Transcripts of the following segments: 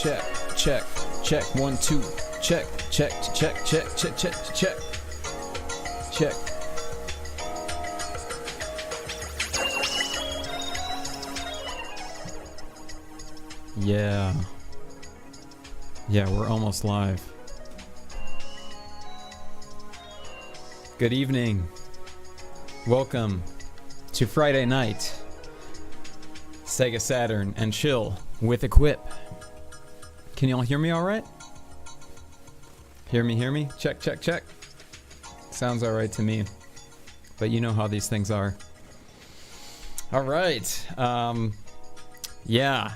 check, 1, 2, check. Yeah, we're almost live. Good evening. Welcome to Friday night. Sega Saturn and chill with Equip. Can y'all hear me all right? Hear me? Check. Sounds all right to me. But you know how these things are. All right. Yeah.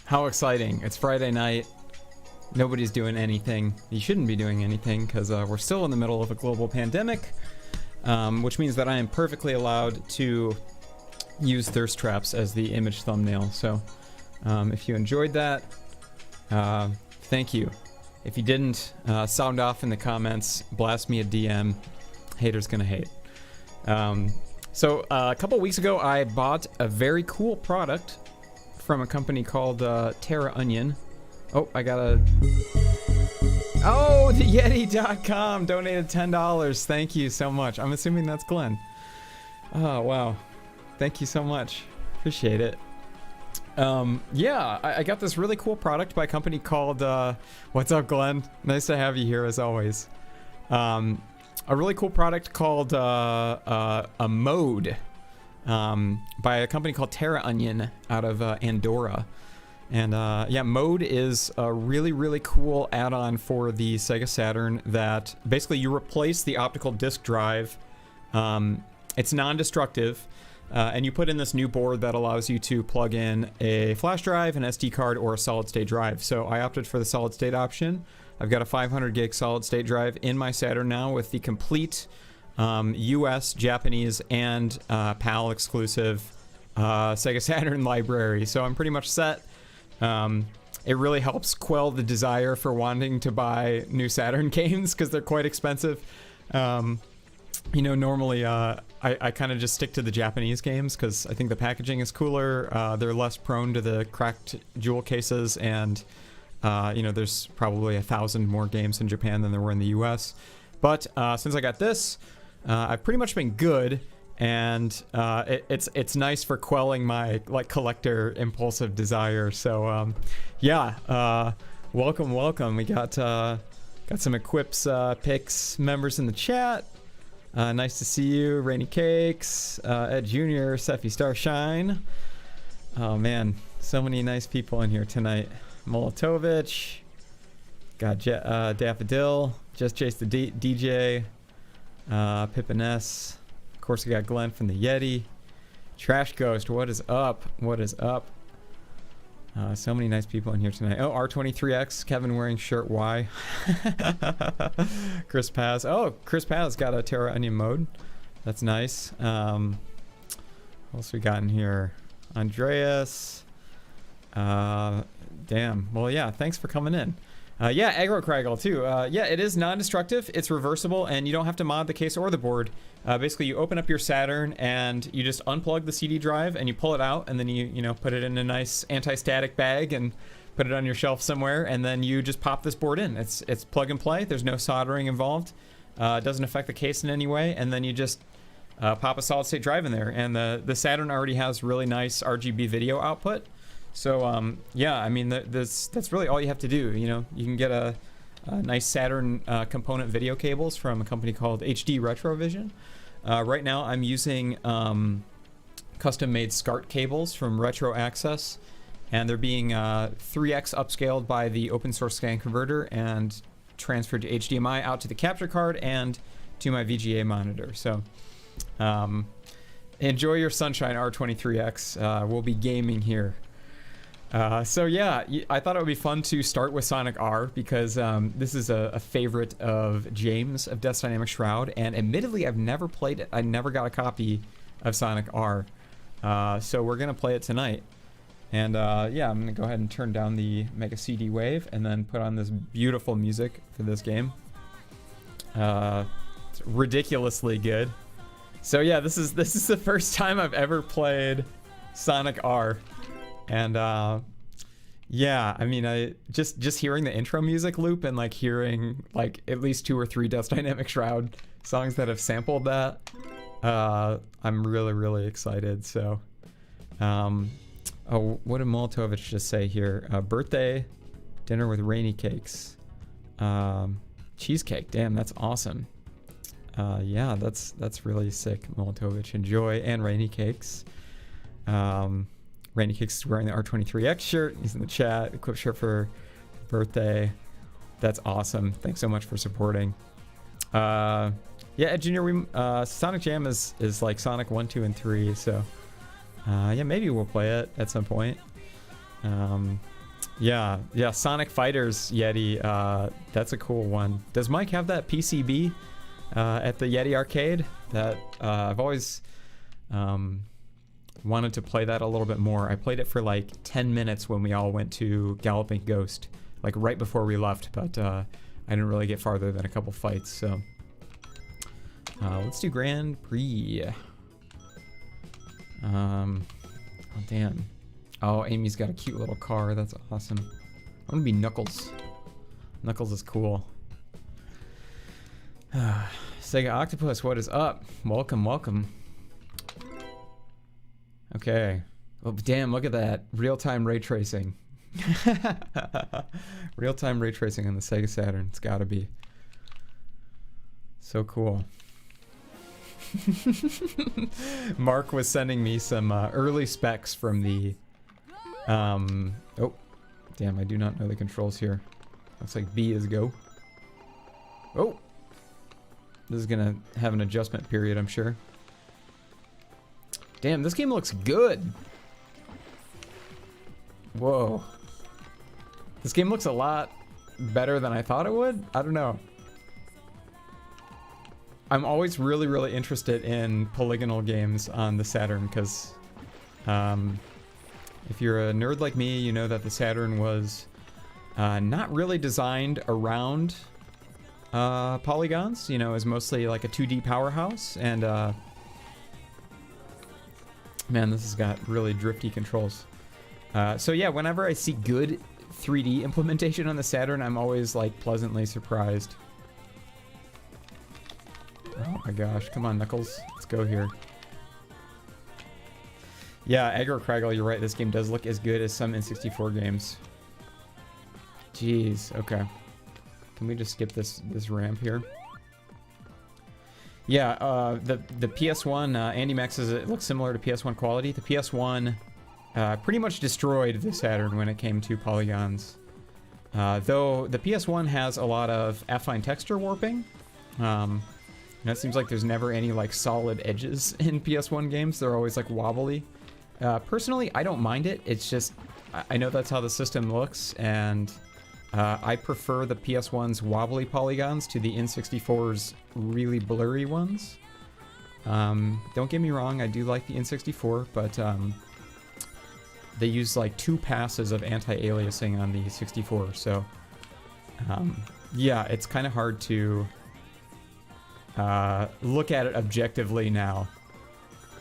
How exciting. It's Friday night. Nobody's doing anything. You shouldn't be doing anything because we're still in the middle of a global pandemic, which means that I am perfectly allowed to use thirst traps as the image thumbnail. So if you enjoyed that, thank you. If you didn't, sound off in the comments, blast me a DM. Haters gonna hate. So a couple weeks ago, I bought a very cool product from a company called Terraonion. Oh, I got a... Oh, the Yeti.com donated $10. Thank you so much. I'm assuming that's Glenn. Oh, wow. Thank you so much. Appreciate it. Yeah, I got this really cool product by a company called... What's up, Glenn? Nice to have you here, as always. A really cool product called a MODE by a company called Terraonion out of Andorra. And yeah, MODE is a really cool add-on for the Sega Saturn that basically you replace the optical disc drive. It's non-destructive, and you put in this new board that allows you to plug in a flash drive, an SD card, or a solid-state drive. So I opted for the solid-state option. I've got a 500 gig solid-state drive in my Saturn now with the complete US, Japanese, and PAL exclusive Sega Saturn library. So I'm pretty much set. It really helps quell the desire for wanting to buy new Saturn games because they're quite expensive. You know, normally I kind of just stick to the Japanese games because I think the packaging is cooler. They're less prone to the cracked jewel cases, and you know, there's probably 1,000 more games in Japan than there were in the US. But since I got this, I've pretty much been good. And it's nice for quelling my like collector impulsive desire. So yeah, welcome. We got some Equips picks members in the chat. Nice to see you, Rainy Cakes, Ed Jr., Seffi Starshine. Oh man, so many nice people in here tonight. Molotovich, got Daffodil, Just Chase the DJ, Pippin S. Of course, we got Glenn from the Yeti. Trash Ghost, what is up? So many nice people in here tonight. Oh, R23X, Kevin wearing shirt Y. Chris Paz. Oh, Chris Paz got a Terraonion MODE. That's nice. What else we got in here? Andreas. Damn. Well, yeah, thanks for coming in. Yeah, Aggro Craggle too. Yeah, it is non-destructive. It's reversible, and you don't have to mod the case or the board. Basically, you open up your Saturn and you just unplug the CD drive and you pull it out, and then you know, put it in a nice anti-static bag and put it on your shelf somewhere, and then you just pop this board in. It's plug and play. There's no soldering involved. It doesn't affect the case in any way, and then you just pop a solid-state drive in there. And the Saturn already has really nice RGB video output. So yeah, I mean that's really all you have to do. You know, you can get a nice Saturn component video cables from a company called HD Retrovision. Right now I'm using custom-made SCART cables from Retro Access, and they're being 3x upscaled by the open source scan converter and transferred to HDMI out to the capture card and to my VGA monitor. So enjoy your sunshine, R23X. We'll be gaming here. So yeah, I thought it would be fun to start with Sonic R because this is a favorite of James of Death's Dynamic Shroud, and admittedly I've never played it. I never got a copy of Sonic R, so we're gonna play it tonight. And yeah, I'm gonna go ahead and turn down the Mega CD wave and then put on this beautiful music for this game. It's ridiculously good. So yeah, this is the first time I've ever played Sonic R. And Yeah, I mean, I just hearing the intro music loop and like hearing like at least 2 or 3 Dust Dynamic Shroud songs that have sampled that, I'm really excited. So, oh, what did Molotovich just say here? Birthday dinner with rainy cakes, cheesecake. Damn, that's awesome. Yeah, that's really sick. Molotovich, enjoy, and rainy cakes. Randy Kicks is wearing the R23X shirt. He's in the chat. Equip shirt for birthday. That's awesome. Thanks so much for supporting. Yeah, Junior, Sonic Jam is like Sonic 1, 2, and 3. So, yeah, maybe we'll play it at some point. Yeah, Sonic Fighters Yeti. That's a cool one. Does Mike have that PCB at the Yeti arcade? That I've always wanted to play that a little bit more. I played it for like 10 minutes when we all went to Galloping Ghost, like right before we left, but I didn't really get farther than a couple fights. So let's do Grand Prix. Oh damn. Oh, Amy's got a cute little car. That's awesome. I'm gonna be Knuckles. Knuckles is cool. Sega Octopus, what is up? Welcome. Okay. Oh, damn, look at that. Real-time ray tracing. Real-time ray tracing on the Sega Saturn. It's gotta be. So cool. Mark was sending me some early specs from the... oh, damn, I do not know the controls here. Looks like B is go. Oh! This is gonna have an adjustment period, I'm sure. Damn, this game looks good. Whoa. This game looks a lot better than I thought it would. I don't know. I'm always really interested in polygonal games on the Saturn because if you're a nerd like me, you know that the Saturn was not really designed around polygons. You know, it was mostly like a 2D powerhouse, and man, this has got really drifty controls. So yeah, whenever I see good 3D implementation on the Saturn, I'm always like pleasantly surprised. Oh my gosh, come on Knuckles, let's go here. Yeah, Aggro Craggle, you're right, this game does look as good as some N64 games. Jeez, okay. Can we just skip this ramp here? Yeah, the PS1, Andy Max says it looks similar to PS1 quality. The PS1 pretty much destroyed the Saturn when it came to polygons. Though the PS1 has a lot of affine texture warping. And it seems like there's never any like solid edges in PS1 games. They're always like wobbly. Personally, I don't mind it. It's just, I know that's how the system looks, and I prefer the PS1's wobbly polygons to the N64's really blurry ones. Don't get me wrong, I do like the N64, but they use like 2 passes of anti-aliasing on the 64, so yeah, it's kind of hard to look at it objectively now.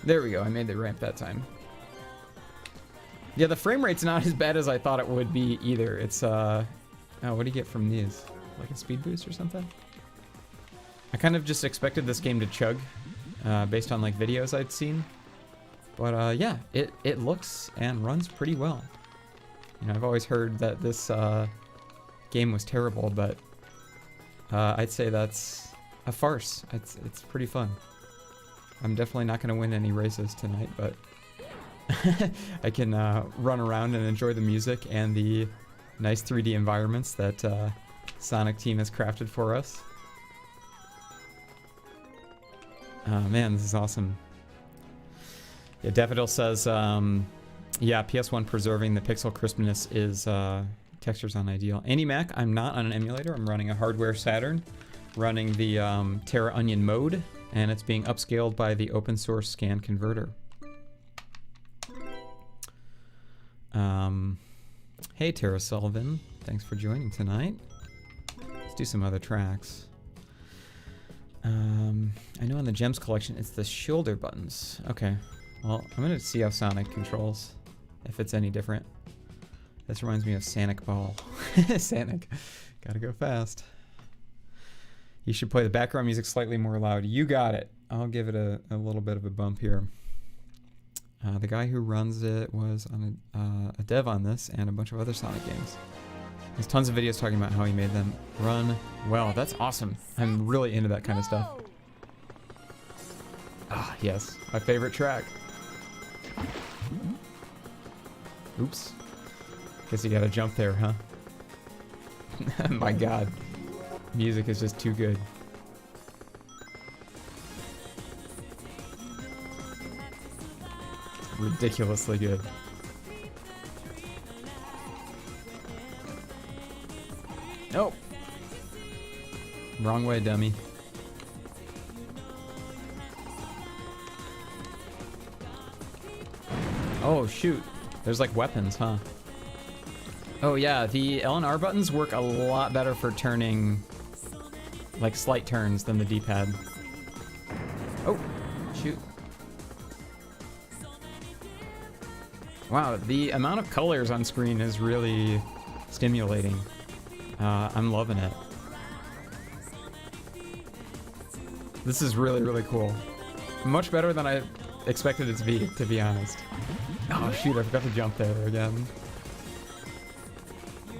There we go, I made the ramp that time. Yeah, the frame rate's not as bad as I thought it would be either. It's oh, what do you get from these? Like a speed boost or something? I kind of just expected this game to chug based on like videos I'd seen. But yeah, it looks and runs pretty well. You know, I've always heard that this game was terrible, but I'd say that's a farce. It's pretty fun. I'm definitely not going to win any races tonight, but I can run around and enjoy the music and the nice 3D environments that Sonic Team has crafted for us. Oh man, this is awesome. Yeah, Daffodil says, yeah, PS1 preserving the pixel crispness is textures on ideal. Andy Mac, I'm not on an emulator. I'm running a hardware Saturn, running the Terraonion MODE, and it's being upscaled by the open source scan converter. Hey Tara Sullivan, thanks for joining tonight. Let's do some other tracks. I know in the Gems collection it's the shoulder buttons. Okay, well I'm gonna see how Sonic controls, if it's any different. This reminds me of Sonic Ball. Sonic. Gotta go fast. You should play the background music slightly more loud. You got it. I'll give it a little bit of a bump here. The guy who runs it was on a dev on this and a bunch of other Sonic games. There's tons of videos talking about how he made them run well. That's awesome. I'm really into that kind of stuff. Ah, yes. My favorite track. Oops. Guess you gotta jump there, huh? My god. Music is just too good. Ridiculously good. Nope. Wrong way, dummy. Oh, shoot. There's like weapons, huh? Oh yeah, the L and R buttons work a lot better for turning, like slight turns than the D-pad. Oh, shoot. Wow, the amount of colors on screen is really stimulating. I'm loving it. This is really, really cool. Much better than I expected it to be honest. Oh shoot, I forgot to jump there again.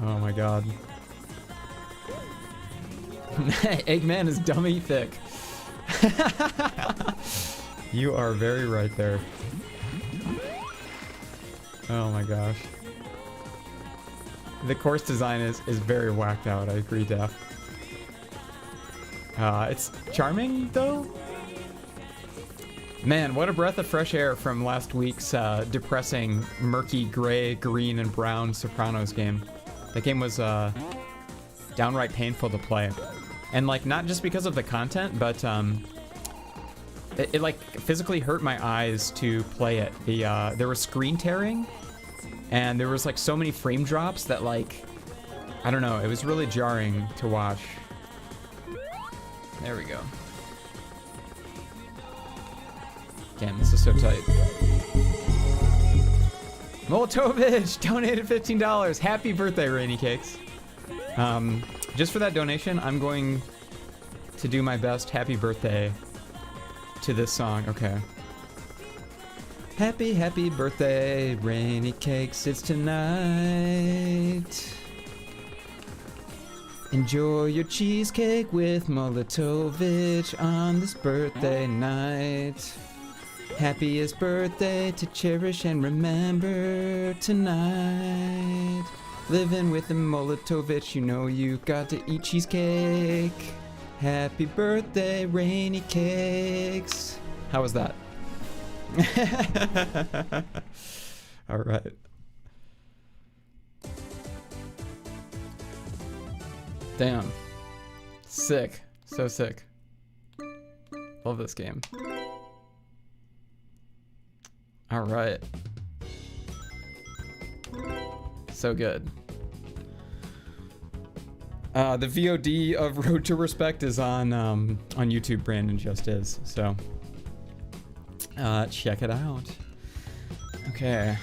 Oh my god. Eggman is dummy thick. You are very right there. Oh my gosh. The course design is very whacked out, I agree, Def. It's charming, though? Man, what a breath of fresh air from last week's depressing, murky, gray, green, and brown Sopranos game. That game was downright painful to play. And, like, not just because of the content, but it like, physically hurt my eyes to play it. There was screen tearing, and there was, like, so many frame drops that, like, I don't know, it was really jarring to watch. There we go. Damn, this is so tight. Moltovich donated $15. Happy birthday, Rainy Cakes. Just for that donation, I'm going to do my best happy birthday to this song. Okay. Happy, happy birthday, Rainy Cakes. It's tonight. Enjoy your cheesecake with Moltovich on this birthday night. Happiest birthday to cherish and remember tonight. Living with the Moltovich, you know you got to eat cheesecake. Happy birthday, Rainy Cakes. How was that? All right. Damn. Sick. So sick. Love this game. All right. So good. The VOD of Road to Respect is on YouTube. Brandon just is. So check it out. Okay.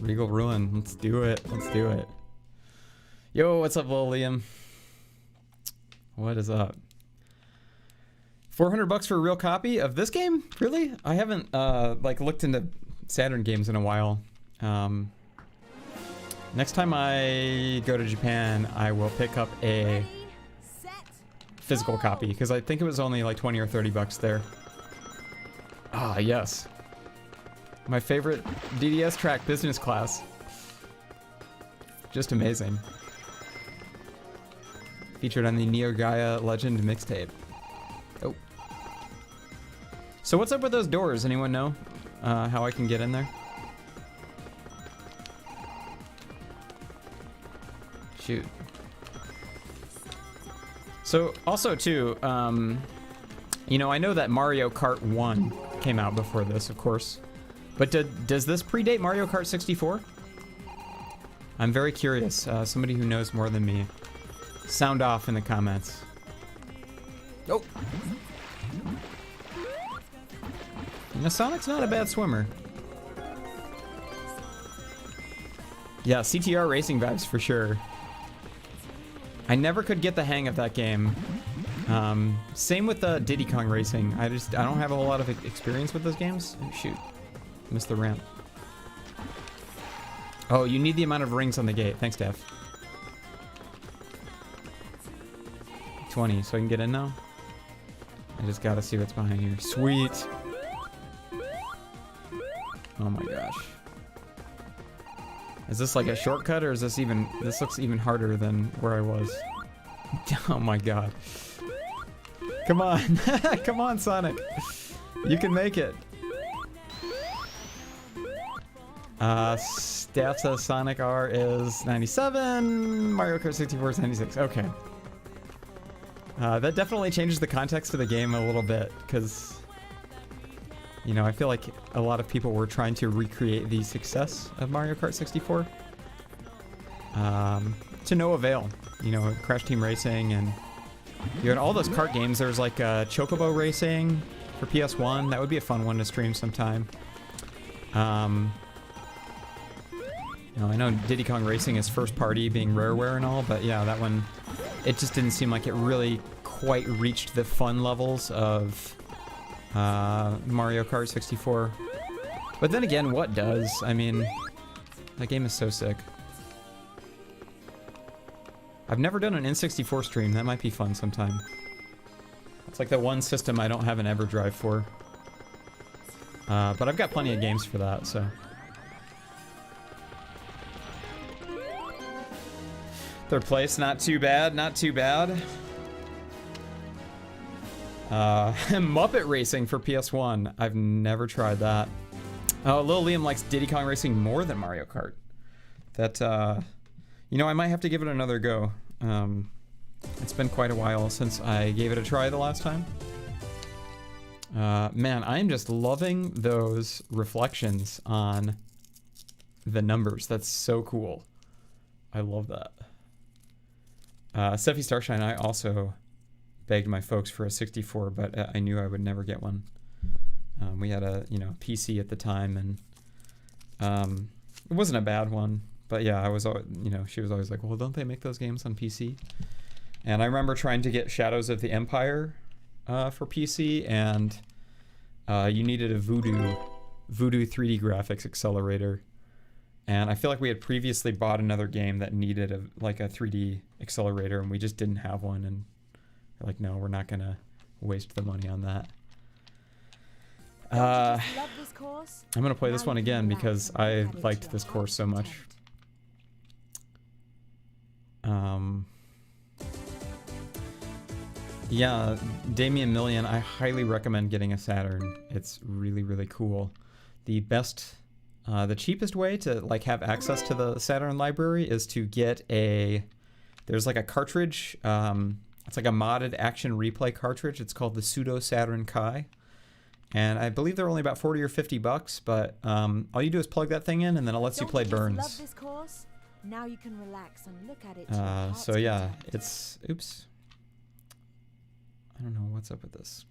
Regal Ruin. Let's do it. Let's do it. Yo, what's up, Lil Liam? What is up? $400 for a real copy of this game? Really? I haven't like looked into Saturn games in a while. Next time I go to Japan, I will pick up a physical copy because I think it was only like 20 or 30 bucks there. Ah, yes. My favorite DDS track, Business Class. Just amazing. Featured on the Neo Gaia Legend mixtape. Oh. So what's up with those doors? Anyone know how I can get in there? Shoot. So also too, you know, I know that Mario Kart 1 came out before this, of course. But does this predate Mario Kart 64? I'm very curious. Somebody who knows more than me. Sound off in the comments. Oh. You know, Sonic's not a bad swimmer. Yeah, CTR racing vibes for sure. I never could get the hang of that game. Same with Diddy Kong Racing. I don't have a whole lot of experience with those games. Oh, shoot. Missed the ramp. Oh, you need the amount of rings on the gate. Thanks, Def. 20, so I can get in now? I just gotta see what's behind here. Sweet! Oh my gosh. Is this like a shortcut, or is this even... This looks even harder than where I was. Oh my god. Come on! Come on, Sonic! You can make it! Staff says Sonic R is 97, Mario Kart 64 is 96. Okay. That definitely changes the context of the game a little bit, because, you know, I feel like a lot of people were trying to recreate the success of Mario Kart 64. To no avail. You know, Crash Team Racing, and you had all those kart games. There's like Chocobo Racing for PS1. That would be a fun one to stream sometime. You know, I know Diddy Kong Racing is first party, being Rareware and all, but yeah, that one, it just didn't seem like it really quite reached the fun levels of Mario Kart 64. But then again, what does? I mean, that game is so sick. I've never done an N64 stream. That might be fun sometime. It's like the one system I don't have an EverDrive for. But I've got plenty of games for that, so. Third place, not too bad, not too bad. Muppet Racing for PS1. I've never tried that. Oh, Lil Liam likes Diddy Kong Racing more than Mario Kart. That, you know, I might have to give it another go. It's been quite a while since I gave it a try the last time. Man, I am just loving those reflections on the numbers. That's so cool. I love that. Steffi Starshine, I also begged my folks for a 64, but I knew I would never get one. We had a, you know, PC at the time, and it wasn't a bad one, but yeah, I was, you know, she was always like, well, don't they make those games on PC? And I remember trying to get Shadows of the Empire for PC, and you needed a Voodoo 3D graphics accelerator. And I feel like we had previously bought another game that needed like a 3D accelerator, and we just didn't have one. And we're like, no, we're not gonna waste the money on that. I'm gonna play this one again because I liked this course so much. Yeah, Damien Million, I highly recommend getting a Saturn. It's really, really cool. The cheapest way to like have access to the Saturn library is to get there's like a cartridge, it's like a modded action replay cartridge. It's called the Pseudo Saturn Kai. And I believe they're only about 40 or 50 bucks, but all you do is plug that thing in and then it lets you play Burns. Love this course? Now you can relax and look at it. So yeah, it's, oops. I don't know what's up with this.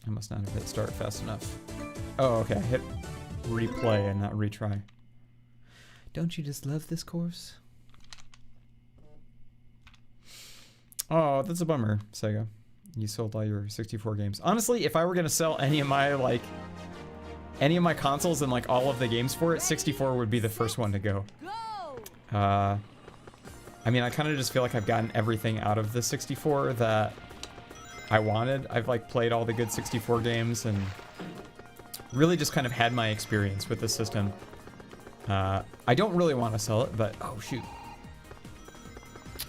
I must not have hit start fast enough. Oh, okay, hit replay and not retry. Don't you just love this course? Oh, that's a bummer, Sega. You sold all your 64 games. Honestly, if I were gonna sell any of my consoles and like all of the games for it, 64 would be the first one to go. I mean, I kind of just feel like I've gotten everything out of the 64 that I wanted. I've like played all the good 64 games and really just kind of had my experience with the system. I don't really want to sell it, but oh shoot.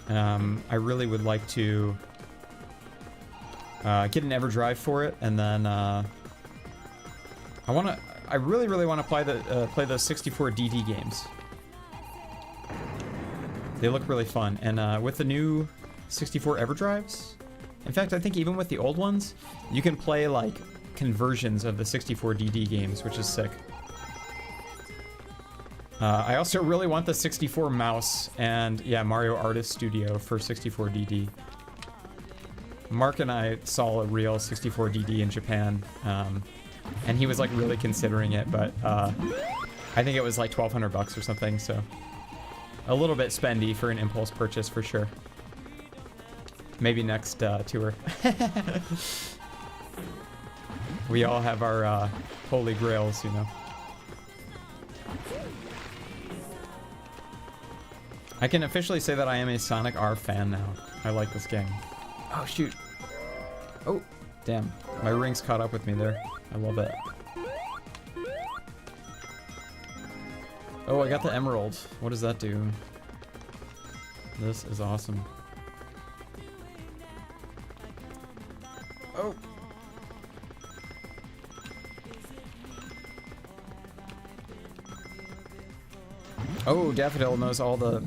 I really would like to get an EverDrive for it, and then I really want to play the 64 DD games. They look really fun, and with the new 64 EverDrives, in fact, I think even with the old ones, you can play like conversions of the 64 DD games, which is sick. I also really want the 64 mouse and yeah, Mario Artist Studio for 64 DD. Mark and I saw a real 64 DD in Japan, and he was like really considering it, but I think it was like 1,200 bucks or something, so a little bit spendy for an impulse purchase for sure. Maybe next tour. We all have our holy grails, you know. I can officially say that I am a Sonic R fan now. I like this game. Oh, shoot. Oh, damn. My ring's caught up with me there. I love it. Oh, I got the emerald. What does that do? This is awesome. Oh. Oh, Daffodil knows all the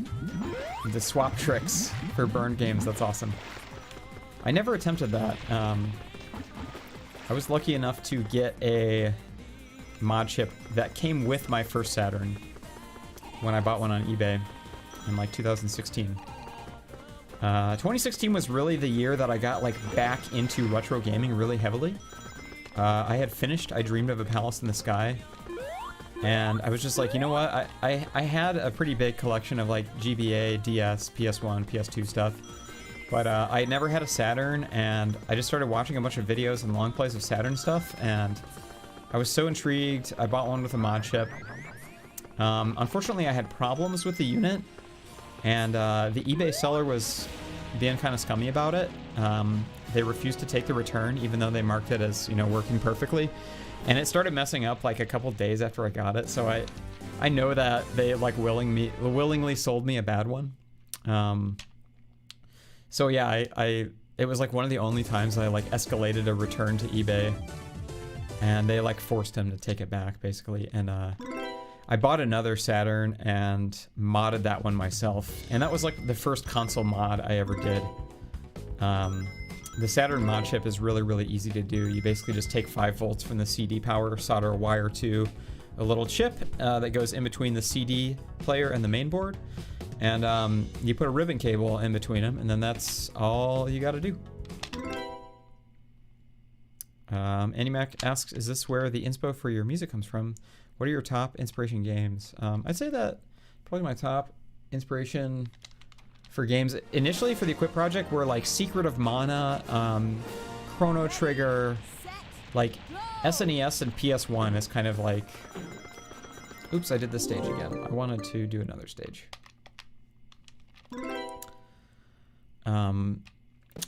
swap tricks for burn games. That's awesome. I never attempted that. I was lucky enough to get a mod chip that came with my first Saturn when I bought one on eBay in like 2016. 2016 was really the year that I got like back into retro gaming really heavily. I had finished I Dreamed of a Palace in the Sky, and I was just like, you know what, I had a pretty big collection of like GBA, DS, PS1, PS2 stuff, but I had never had a Saturn, and I just started watching a bunch of videos and long plays of Saturn stuff, and I was so intrigued. I bought one with a mod chip. Unfortunately, I had problems with the unit, and the eBay seller was being kind of scummy about it. They refused to take the return, even though they marked it as, you know, working perfectly. And it started messing up like a couple days after I got it, so I know that they like willingly sold me a bad one. So yeah, it was like one of the only times I like escalated a return to eBay, and they like forced him to take it back basically. And I bought another Saturn and modded that one myself, and that was like the first console mod I ever did. The Saturn mod chip is really, really easy to do. You basically just take 5 volts from the CD power, solder a wire to a little chip that goes in between the CD player and the main board, and you put a ribbon cable in between them, and then that's all you got to do. AnyMac asks, is this where the inspo for your music comes from? What are your top inspiration games? I'd say that probably my top inspiration for games initially for the Equip project were like Secret of Mana, Chrono Trigger, like SNES and PS1 is kind of like... Oops, I did this stage again. I wanted to do another stage. And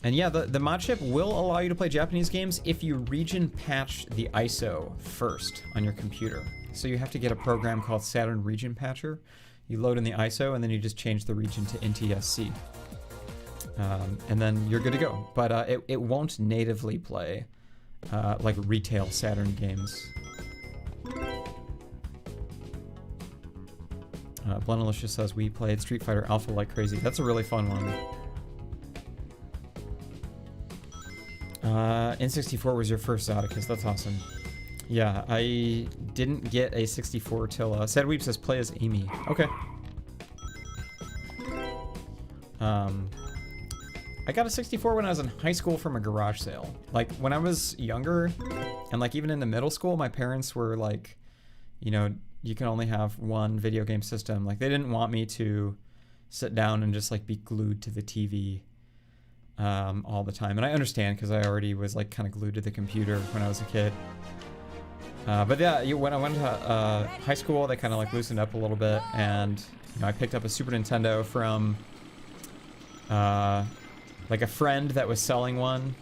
yeah, the mod chip will allow you to play Japanese games if you region patch the ISO first on your computer. So you have to get a program called Saturn Region Patcher. You load in the ISO, and then you just change the region to NTSC. And then you're good to go. But it won't natively play like retail Saturn games. Blendalicious says, we played Street Fighter Alpha like crazy. That's a really fun one. N64 was your first Zodicus. That's awesome. Yeah, I didn't get a 64 till... Sadweep says, play as Amy. Okay. I got a 64 when I was in high school from a garage sale. Like, when I was younger, and like even into middle school, my parents were like, you know, you can only have one video game system. Like, they didn't want me to sit down and just like be glued to the TV all the time. And I understand, because I already was like kind of glued to the computer when I was a kid. But yeah, when I went to high school, they kind of like loosened up a little bit, and you know, I picked up a Super Nintendo from like a friend that was selling one,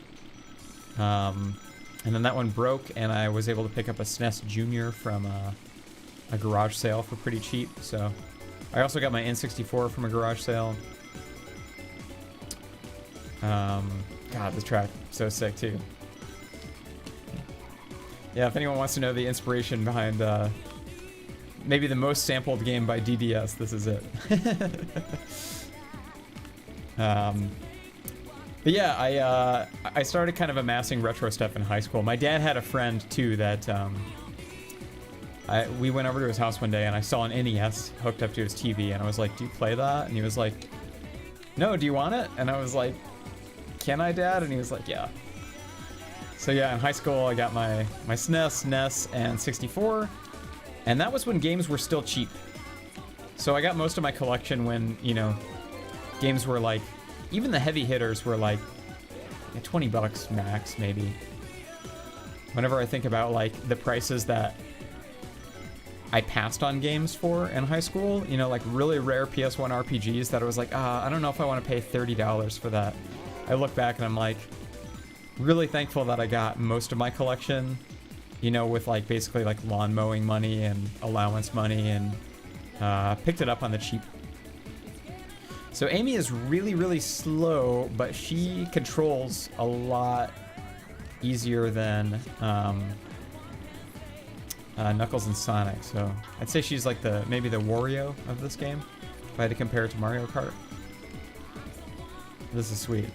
and then that one broke, and I was able to pick up a SNES Junior from a garage sale for pretty cheap. So I also got my N64 from a garage sale. God, this track so sick too. Yeah, if anyone wants to know the inspiration behind maybe the most sampled game by DDS, this is it. But yeah, I started kind of amassing retro stuff in high school. My dad had a friend too that we went over to his house one day, and I saw an NES hooked up to his TV, and I was like, do you play that? And he was like, no, do you want it? And I was like, can I, Dad? And he was like, yeah. So yeah, in high school, I got my SNES, NES, and 64, and that was when games were still cheap. So I got most of my collection when, you know, games were like, even the heavy hitters were like $20 max, maybe. Whenever I think about like the prices that I passed on games for in high school, you know, like really rare PS1 RPGs that I was like, I don't know if I want to pay $30 for that. I look back and I'm like, really thankful that I got most of my collection, you know, with like basically like lawn mowing money and allowance money, and picked it up on the cheap. So Amy is really, really slow, but she controls a lot easier than Knuckles and Sonic. So I'd say she's like maybe the Wario of this game, if I had to compare it to Mario Kart. This is sweet.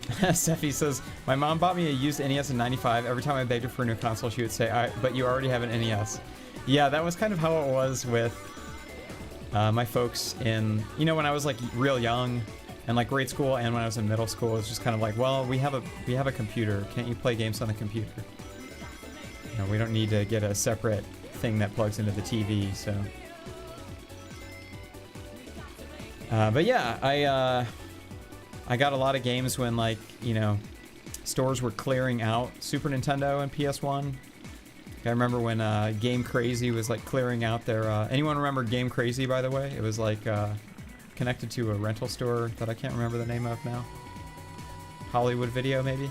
Seffi says, my mom bought me a used NES in '95. Every time I begged her for a new console, she would say, but you already have an NES. Yeah, that was kind of how it was with my folks in, you know, when I was like real young and like grade school, and when I was in middle school, it was just kind of like, well, we have a computer. Can't you play games on the computer? You know, we don't need to get a separate thing that plugs into the TV, so. But yeah, I got a lot of games when, like, you know, stores were clearing out Super Nintendo and PS1. I remember when Game Crazy was like clearing out their. Anyone remember Game Crazy, by the way? It was like connected to a rental store that I can't remember the name of now. Hollywood Video, maybe.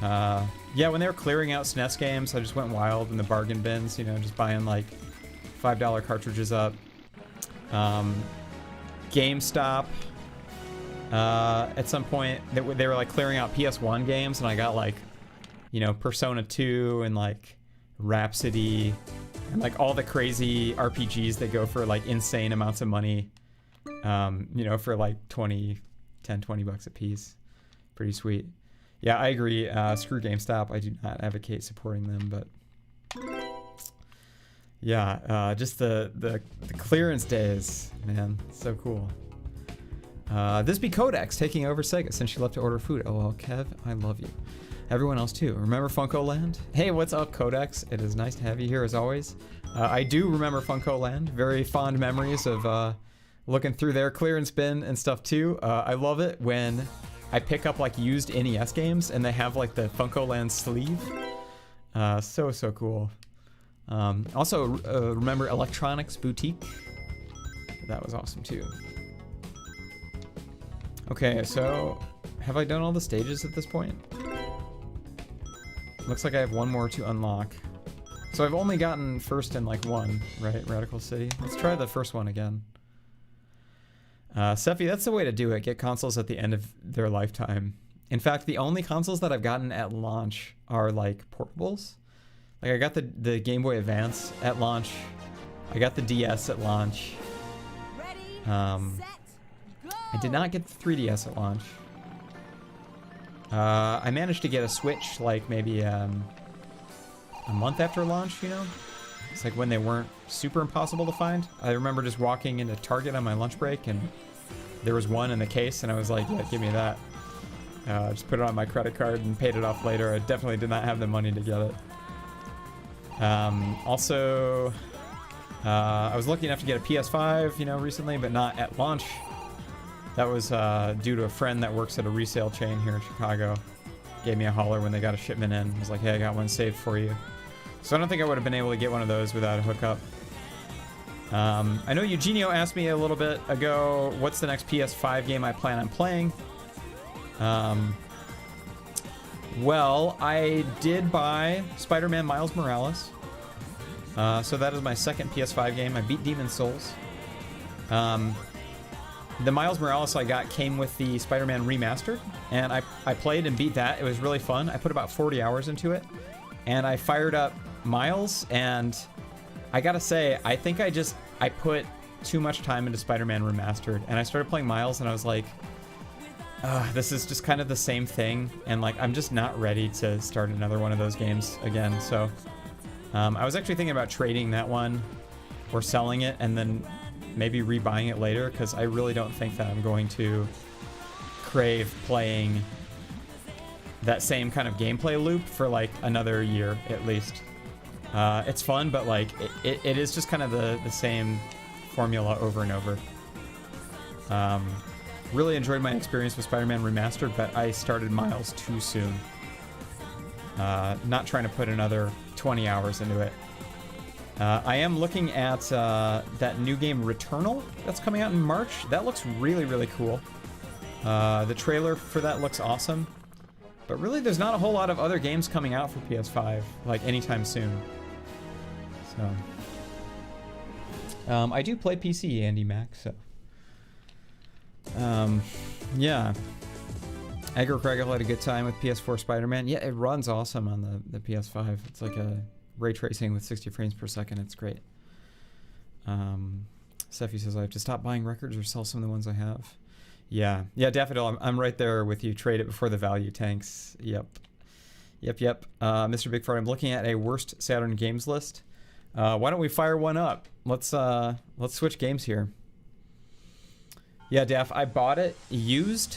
Yeah, when they were clearing out SNES games, I just went wild in the bargain bins. You know, just buying like $5 cartridges up. GameStop. At some point, they were like clearing out PS1 games, and I got like, you know, Persona 2 and like Rhapsody and like all the crazy RPGs that go for like insane amounts of money, you know, for like 10, 20 bucks a piece. Pretty sweet. Yeah, I agree. Screw GameStop. I do not advocate supporting them, but yeah, just the clearance days, man, so cool. This be Codex taking over Sega since she left to order food. Oh, well, Kev, I love you. Everyone else too. Remember Funko Land? Hey, what's up, Codex? It is nice to have you here as always. I do remember Funko Land. Very fond memories of looking through their clearance bin and stuff too. I love it when I pick up like used NES games and they have like the Funko Land sleeve. So cool. Also, remember Electronics Boutique? That was awesome too. Okay, so have I done all the stages at this point? Looks like I have one more to unlock. So I've only gotten first in like one, right? Radical City. Let's try the first one again. Seffi, that's the way to do it. Get consoles at the end of their lifetime. In fact, the only consoles that I've gotten at launch are like portables. Like I got the Game Boy Advance at launch. I got the DS at launch. I did not get the 3DS at launch. I managed to get a Switch like maybe a month after launch, you know? It's like when they weren't super impossible to find. I remember just walking into Target on my lunch break and there was one in the case and I was like, yeah, give me that. Just put it on my credit card and paid it off later. I definitely did not have the money to get it. Also, I was lucky enough to get a PS5, you know, recently, but not at launch. That was due to a friend that works at a resale chain here in Chicago. Gave me a holler when they got a shipment in. Was like, hey, I got one saved for you. So I don't think I would have been able to get one of those without a hookup. I know Eugenio asked me a little bit ago, what's the next PS5 game I plan on playing? Well, I did buy Spider-Man Miles Morales. So that is my second PS5 game. I beat Demon's Souls. The Miles Morales I got came with the Spider-Man Remastered, and I played and beat that. It was really fun. I put about 40 hours into it, and I fired up Miles, and I gotta say, I think I put too much time into Spider-Man Remastered, and I started playing Miles, and I was like, this is just kind of the same thing, and like, I'm just not ready to start another one of those games again, so I was actually thinking about trading that one, or selling it, and then maybe rebuying it later, because I really don't think that I'm going to crave playing that same kind of gameplay loop for like another year at least. It's fun, but like it is just kind of the same formula over and over. Really enjoyed my experience with Spider-Man Remastered, but I started Miles too soon. Not trying to put another 20 hours into it. I am looking at that new game Returnal that's coming out in March. That looks really, really cool. The trailer for that looks awesome. But really, there's not a whole lot of other games coming out for PS5, like, anytime soon. So... I do play PC, Andy Mac, so... yeah. Edgar Craigle had a good time with PS4 Spider-Man. Yeah, it runs awesome on the PS5. It's like a ray tracing with 60 frames per second. It's great. Steffi says, I have to stop buying records or sell some of the ones I have. Yeah, Daffodil, I'm right there with you. Trade it before the value tanks. Yep. Mr. Bigford, I'm looking at a worst Saturn games list. Why don't we fire one up? Let's switch games here. Yeah, Daff, I bought it used,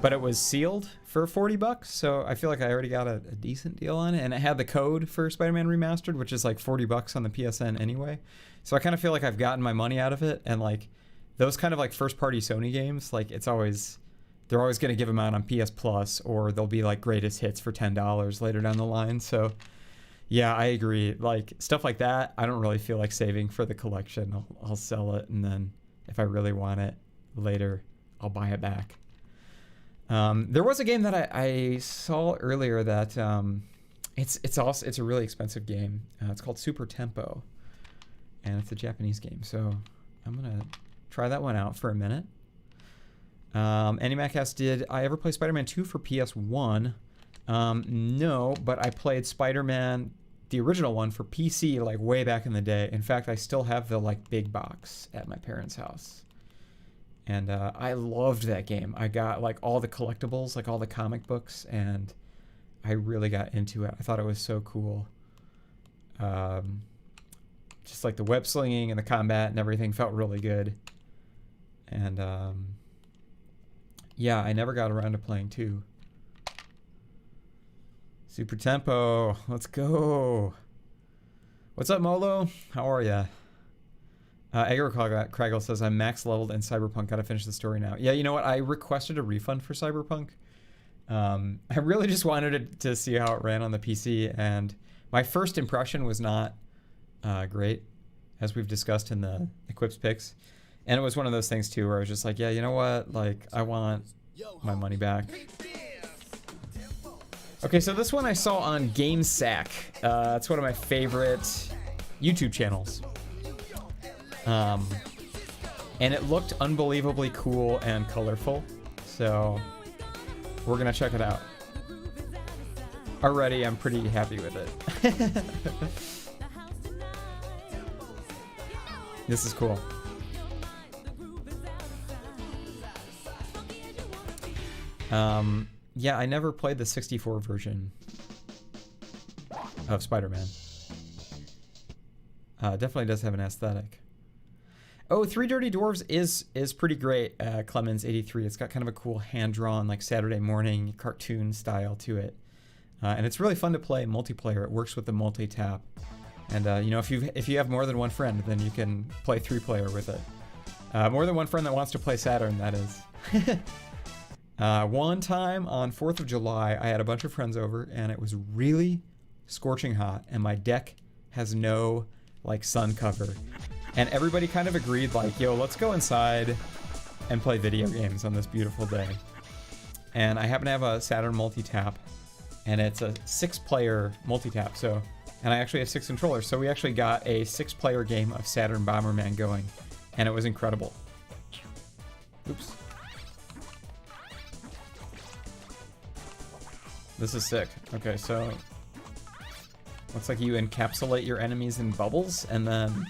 but it was sealed for $40, so I feel like I already got a decent deal on it, and it had the code for Spider-Man Remastered, which is like $40 on the PSN anyway. So I kind of feel like I've gotten my money out of it, and like those kind of like first-party Sony games, like they're always going to give them out on PS Plus, or they'll be like greatest hits for $10 later down the line. So yeah, I agree. Like stuff like that, I don't really feel like saving for the collection. I'll sell it, and then if I really want it later, I'll buy it back. There was a game that I saw earlier that it's a really expensive game. It's called Super Tempo, and it's a Japanese game. So I'm gonna try that one out for a minute. AnyMac asks, did I ever play Spider-Man 2 for PS1? No, but I played Spider-Man, the original one, for PC like way back in the day. In fact, I still have the like big box at my parents' house. And I loved that game. I got like all the collectibles, like all the comic books, and I really got into it. I thought it was so cool. Just like the web slinging and the combat and everything felt really good. And yeah, I never got around to playing 2. Super Tempo, let's go. What's up, Molo? How are ya? Edgar Craigle says, I'm max leveled in Cyberpunk. Gotta finish the story now. Yeah, you know what? I requested a refund for Cyberpunk. I really just wanted to see how it ran on the PC, and my first impression was not great, as we've discussed in the Equips picks. And it was one of those things, too, where I was just like, yeah, you know what? Like, I want my money back. Okay, so this one I saw on GameSack. It's one of my favorite YouTube channels. And it looked unbelievably cool and colorful, so we're gonna check it out. Already, I'm pretty happy with it. This is cool. Yeah, I never played the 64 version of Spider-Man. Definitely does have an aesthetic. Oh, Three Dirty Dwarves is pretty great. Clemens 83. It's got kind of a cool hand-drawn, like Saturday morning cartoon style to it, and it's really fun to play multiplayer. It works with the multi-tap, and you know, if you have more than one friend, then you can play 3-player with it. More than one friend that wants to play Saturn, that is. One time on 4th of July, I had a bunch of friends over, and it was really scorching hot, and my deck has no like sun cover. And everybody kind of agreed, like, yo, let's go inside and play video games on this beautiful day. And I happen to have a Saturn multi-tap, and it's a 6-player multi-tap, so, and I actually have 6 controllers, so we actually got a 6-player game of Saturn Bomberman going, and it was incredible. Oops. This is sick. Okay, so, looks like you encapsulate your enemies in bubbles, and then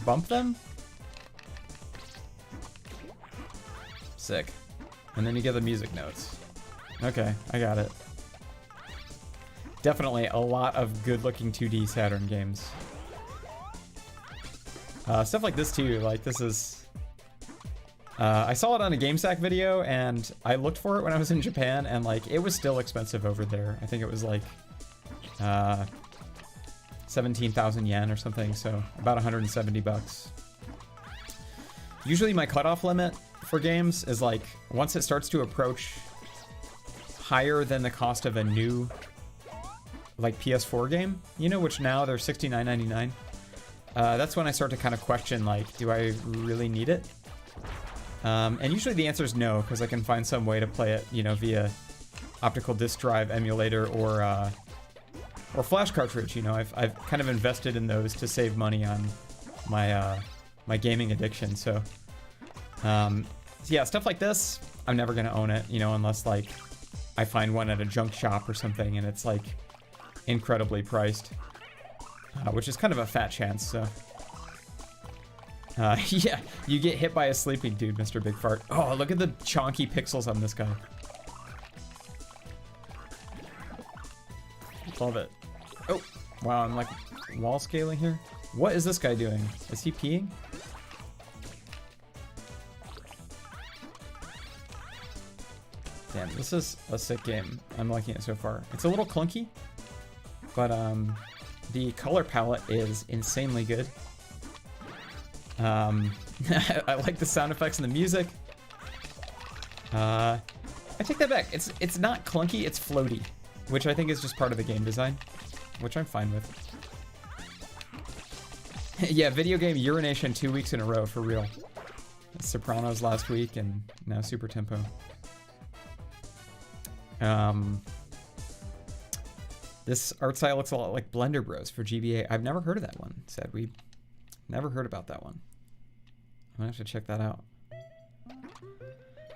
bump them? Sick. And then you get the music notes. Okay, I got it. Definitely a lot of good-looking 2D Saturn games. Stuff like this too, like this is... I saw it on a GameSack video, and I looked for it when I was in Japan, and like it was still expensive over there. I think it was like 17,000 yen or something, so about 170 bucks. Usually my cutoff limit for games is like, once it starts to approach higher than the cost of a new like PS4 game, you know, which now they're $69.99. That's when I start to kind of question, like, do I really need it? And usually the answer is no, because I can find some way to play it, you know, via optical disc drive emulator or flash cartridge. You know, I've kind of invested in those to save money on my my gaming addiction. So yeah, stuff like this, I'm never gonna own it, you know, unless like I find one at a junk shop or something and it's like incredibly priced, which is kind of a fat chance. So yeah, you get hit by a sleeping dude, Mr. Big Fart. Oh, look at the chonky pixels on this guy. Love it. Oh, wow, I'm like wall scaling here. What is this guy doing? Is he peeing? Damn, this is a sick game. I'm liking it so far. It's a little clunky, but the color palette is insanely good. I like the sound effects and the music. I take that back. It's not clunky, it's floaty, which I think is just part of the game design, which I'm fine with. Yeah, video game urination 2 weeks in a row, for real. Sopranos last week and now Super Tempo. This art style looks a lot like Blender Bros for GBA. I've never heard of that one, said we. Never heard about that one. I'm gonna have to check that out.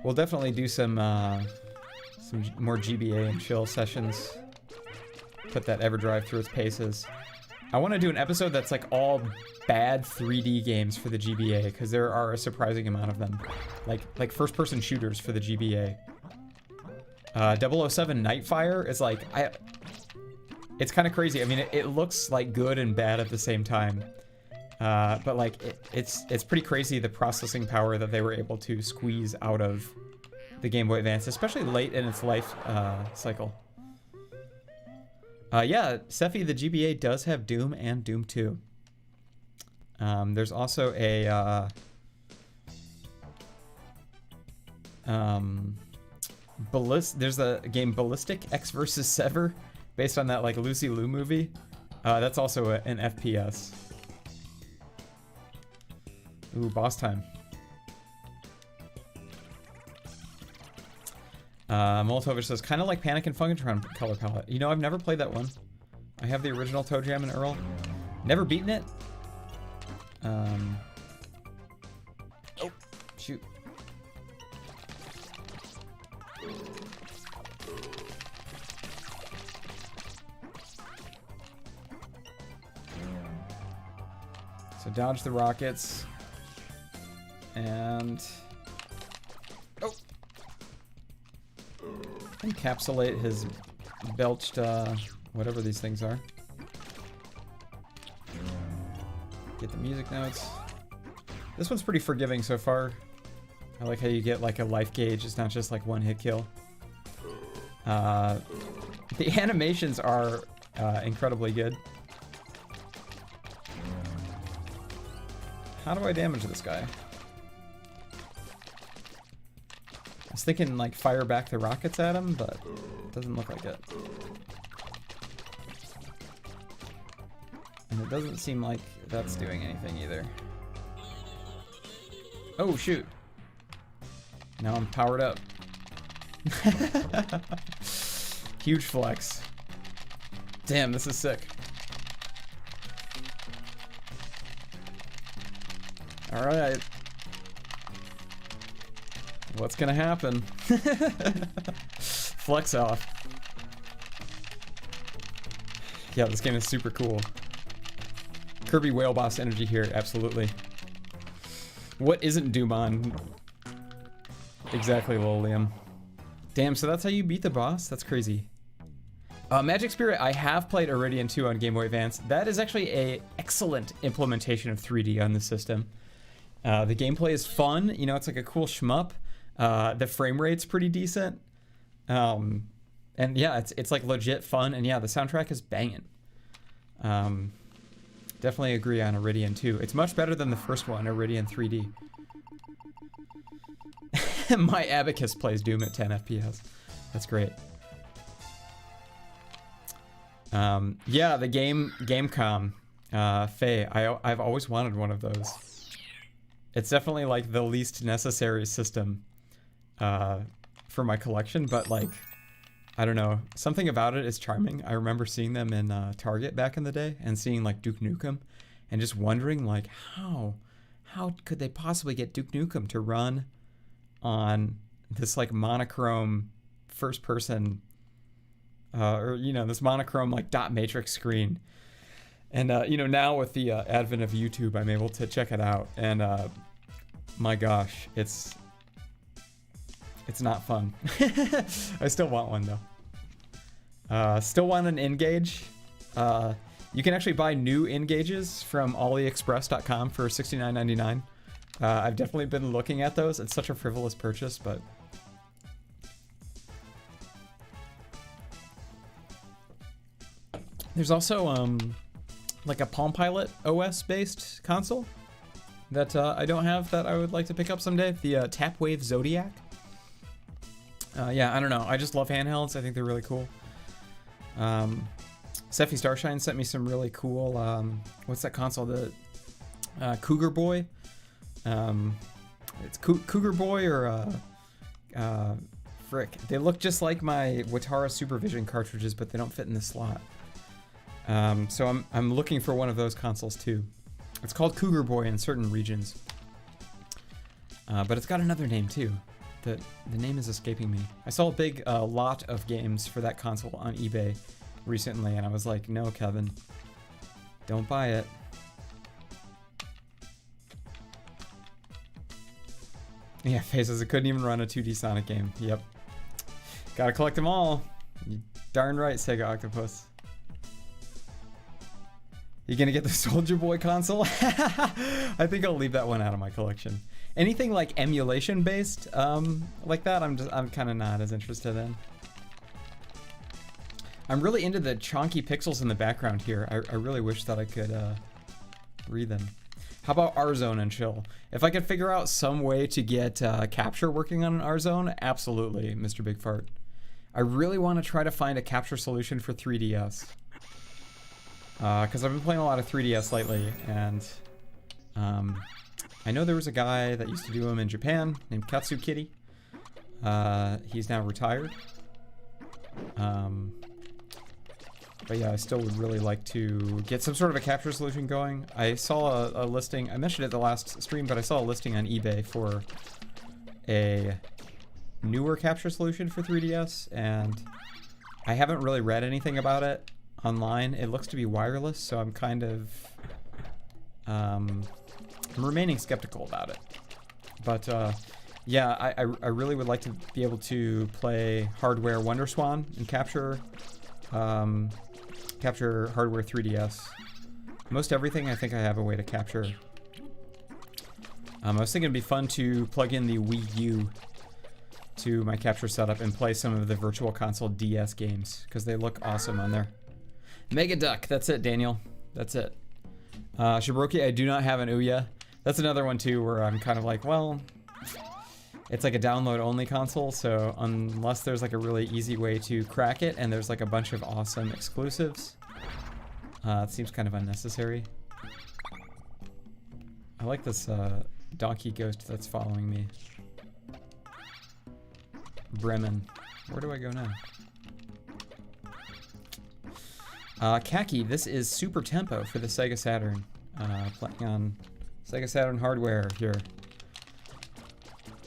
We'll definitely do some more GBA and chill sessions. Put that EverDrive through its paces. I want to do an episode that's like all bad 3D games for the GBA, because there are a surprising amount of them. Like first-person shooters for the GBA. 007 Nightfire is like, it's kind of crazy. I mean, it looks like good and bad at the same time. But like, it's pretty crazy the processing power that they were able to squeeze out of the Game Boy Advance, especially late in its life cycle. Yeah, Sephi, the GBA does have Doom and Doom 2. There's also a there's a game Ballistic X vs. Sever, based on that like Lucy Liu movie. That's also an FPS. Ooh, boss time. Molotov says, kind of like Panic and Funkatron color palette. You know, I've never played that one. I have the original Toe Jam and Earl. Never beaten it. Oh, shoot. So dodge the rockets. And encapsulate his belched whatever these things are. Get the music notes. This one's pretty forgiving so far. I like how you get like a life gauge. It's not just like one hit kill. The animations are incredibly good. How do I damage this guy? I was thinking like fire back the rockets at him, but it doesn't look like it. And it doesn't seem like that's doing anything either. Oh shoot. Now I'm powered up. Huge flex. Damn, this is sick. Alright. What's gonna happen? Flex off. Yeah, this game is super cool. Kirby Whale Boss energy here, absolutely. What isn't Doom on? Exactly, lol, Liam. Damn, so that's how you beat the boss? That's crazy. Magic Spirit, I have played Iridian 2 on Game Boy Advance. That is actually an excellent implementation of 3D on the system. The gameplay is fun, you know, it's like a cool shmup. The frame rate's pretty decent. And yeah, it's like legit fun, and yeah, the soundtrack is banging. Definitely agree on Iridian 2. It's much better than the first one, Iridian 3D. My Abacus plays Doom at 10 FPS. That's great. Yeah, the Gamecom, Faye. I've always wanted one of those. It's definitely like the least necessary system for my collection, but like, I don't know, something about it is charming. I remember seeing them in Target back in the day and seeing like Duke Nukem and just wondering like how could they possibly get Duke Nukem to run on this like monochrome first person or you know, this monochrome like dot matrix screen. And you know, now with the advent of YouTube, I'm able to check it out, and my gosh, it's not fun. I still want one though. Still want an N-Gage. You can actually buy new N-Gages from AliExpress.com for $69.99. I've definitely been looking at those. It's such a frivolous purchase, but there's also like a Palm Pilot OS based console that I don't have that I would like to pick up someday. The Tapwave Zodiac. Yeah, I don't know. I just love handhelds. I think they're really cool. Sephi Starshine sent me some really cool, what's that console? The Cougar Boy. It's Cougar Boy or frick. They look just like my Watara Supervision cartridges, but they don't fit in the slot. So I'm looking for one of those consoles too. It's called Cougar Boy in certain regions. But it's got another name too. The name is escaping me. I saw a big lot of games for that console on eBay recently, and I was like, no, Kevin, don't buy it. Yeah, Faye says it couldn't even run a 2D Sonic game. Yep. Gotta collect them all. You darn right, Sega Octopus. You gonna get the Soldier Boy console? I think I'll leave that one out of my collection. Anything like emulation based, like that, I'm kind of not as interested in. I'm really into the chonky pixels in the background here. I really wish that I could read them. How about R-Zone and chill? If I could figure out some way to get capture working on an R-Zone, absolutely, Mr. Big Fart. I really want to try to find a capture solution for 3DS. Because I've been playing a lot of 3DS lately, and I know there was a guy that used to do them in Japan named Katsu Kitty. He's now retired. But yeah, I still would really like to get some sort of a capture solution going. I saw a listing, I mentioned it the last stream, but I saw a listing on eBay for a newer capture solution for 3DS, and I haven't really read anything about it online. It looks to be wireless, so I'm kind of I'm remaining skeptical about it. But yeah, I really would like to be able to play hardware WonderSwan and capture hardware 3DS. Most everything I think I have a way to capture. I was thinking it'd be fun to plug in the Wii U to my capture setup and play some of the Virtual Console DS games, because they look awesome on there. Mega Duck, that's it, Daniel. That's it. Shiburoki, I do not have an Ouya. That's another one too where I'm kind of like, well, it's like a download only console, so unless there's like a really easy way to crack it and there's like a bunch of awesome exclusives, it seems kind of unnecessary. I like this donkey ghost that's following me. Bremen. Where do I go now? Khaki, this is Super Tempo for the Sega Saturn. Playing on Sega Saturn hardware here.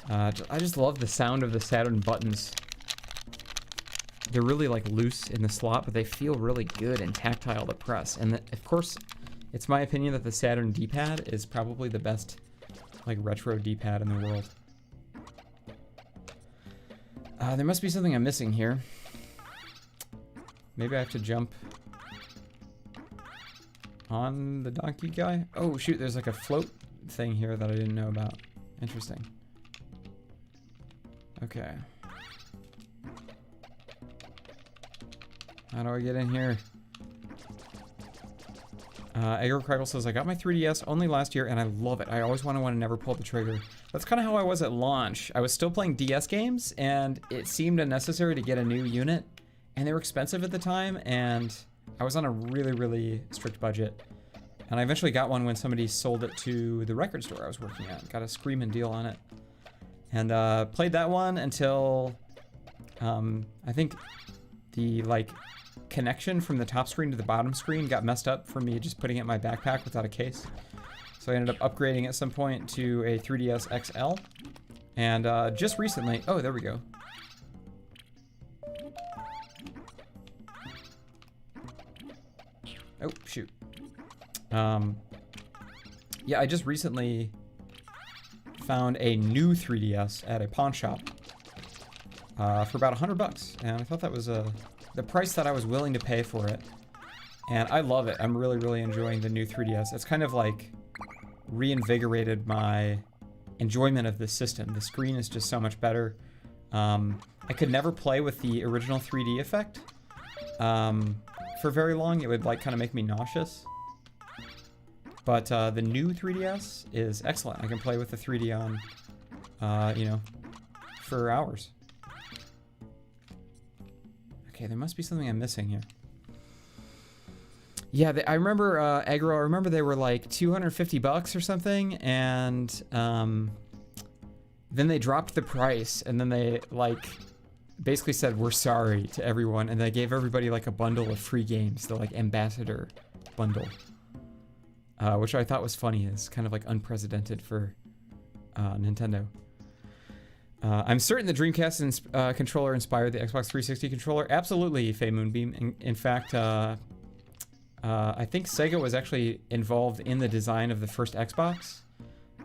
I just love the sound of the Saturn buttons. They're really like loose in the slot, but they feel really good and tactile to press. And of course, it's my opinion that the Saturn D-pad is probably the best like retro D-pad in the world. There must be something I'm missing here. Maybe I have to jump on the donkey guy. Oh shoot, there's like a float thing here that I didn't know about. Interesting. Okay. How do I get in here? Aggro Craggle says, I got my 3DS only last year and I love it. I always want to never pull the trigger. That's kind of how I was at launch. I was still playing DS games and it seemed unnecessary to get a new unit. And they were expensive at the time and I was on a really, really strict budget. And I eventually got one when somebody sold it to the record store I was working at. Got a screaming deal on it. And played that one until I think the connection from the top screen to the bottom screen got messed up for me just putting it in my backpack without a case. So I ended up upgrading at some point to a 3DS XL. And just recently, oh, there we go. Oh, shoot. Yeah, I just recently found a new 3DS at a pawn shop for about $100, and I thought that was the price that I was willing to pay for it. And I love it. I'm really, really enjoying the new 3DS. It's kind of like reinvigorated my enjoyment of the system. The screen is just so much better. I could never play with the original 3D effect for very long. It would kind of make me nauseous. But the new 3DS is excellent. I can play with the 3D on, for hours. Okay, there must be something I'm missing here. Yeah, I remember Aggro. I remember they were like $250 or something, and then they dropped the price, and then they basically said we're sorry to everyone, and they gave everybody a bundle of free games, the ambassador bundle. Which I thought was funny. It's kind of unprecedented for Nintendo. I'm certain the Dreamcast controller inspired the Xbox 360 controller. Absolutely, Faye Moonbeam. In fact, I think Sega was actually involved in the design of the first Xbox.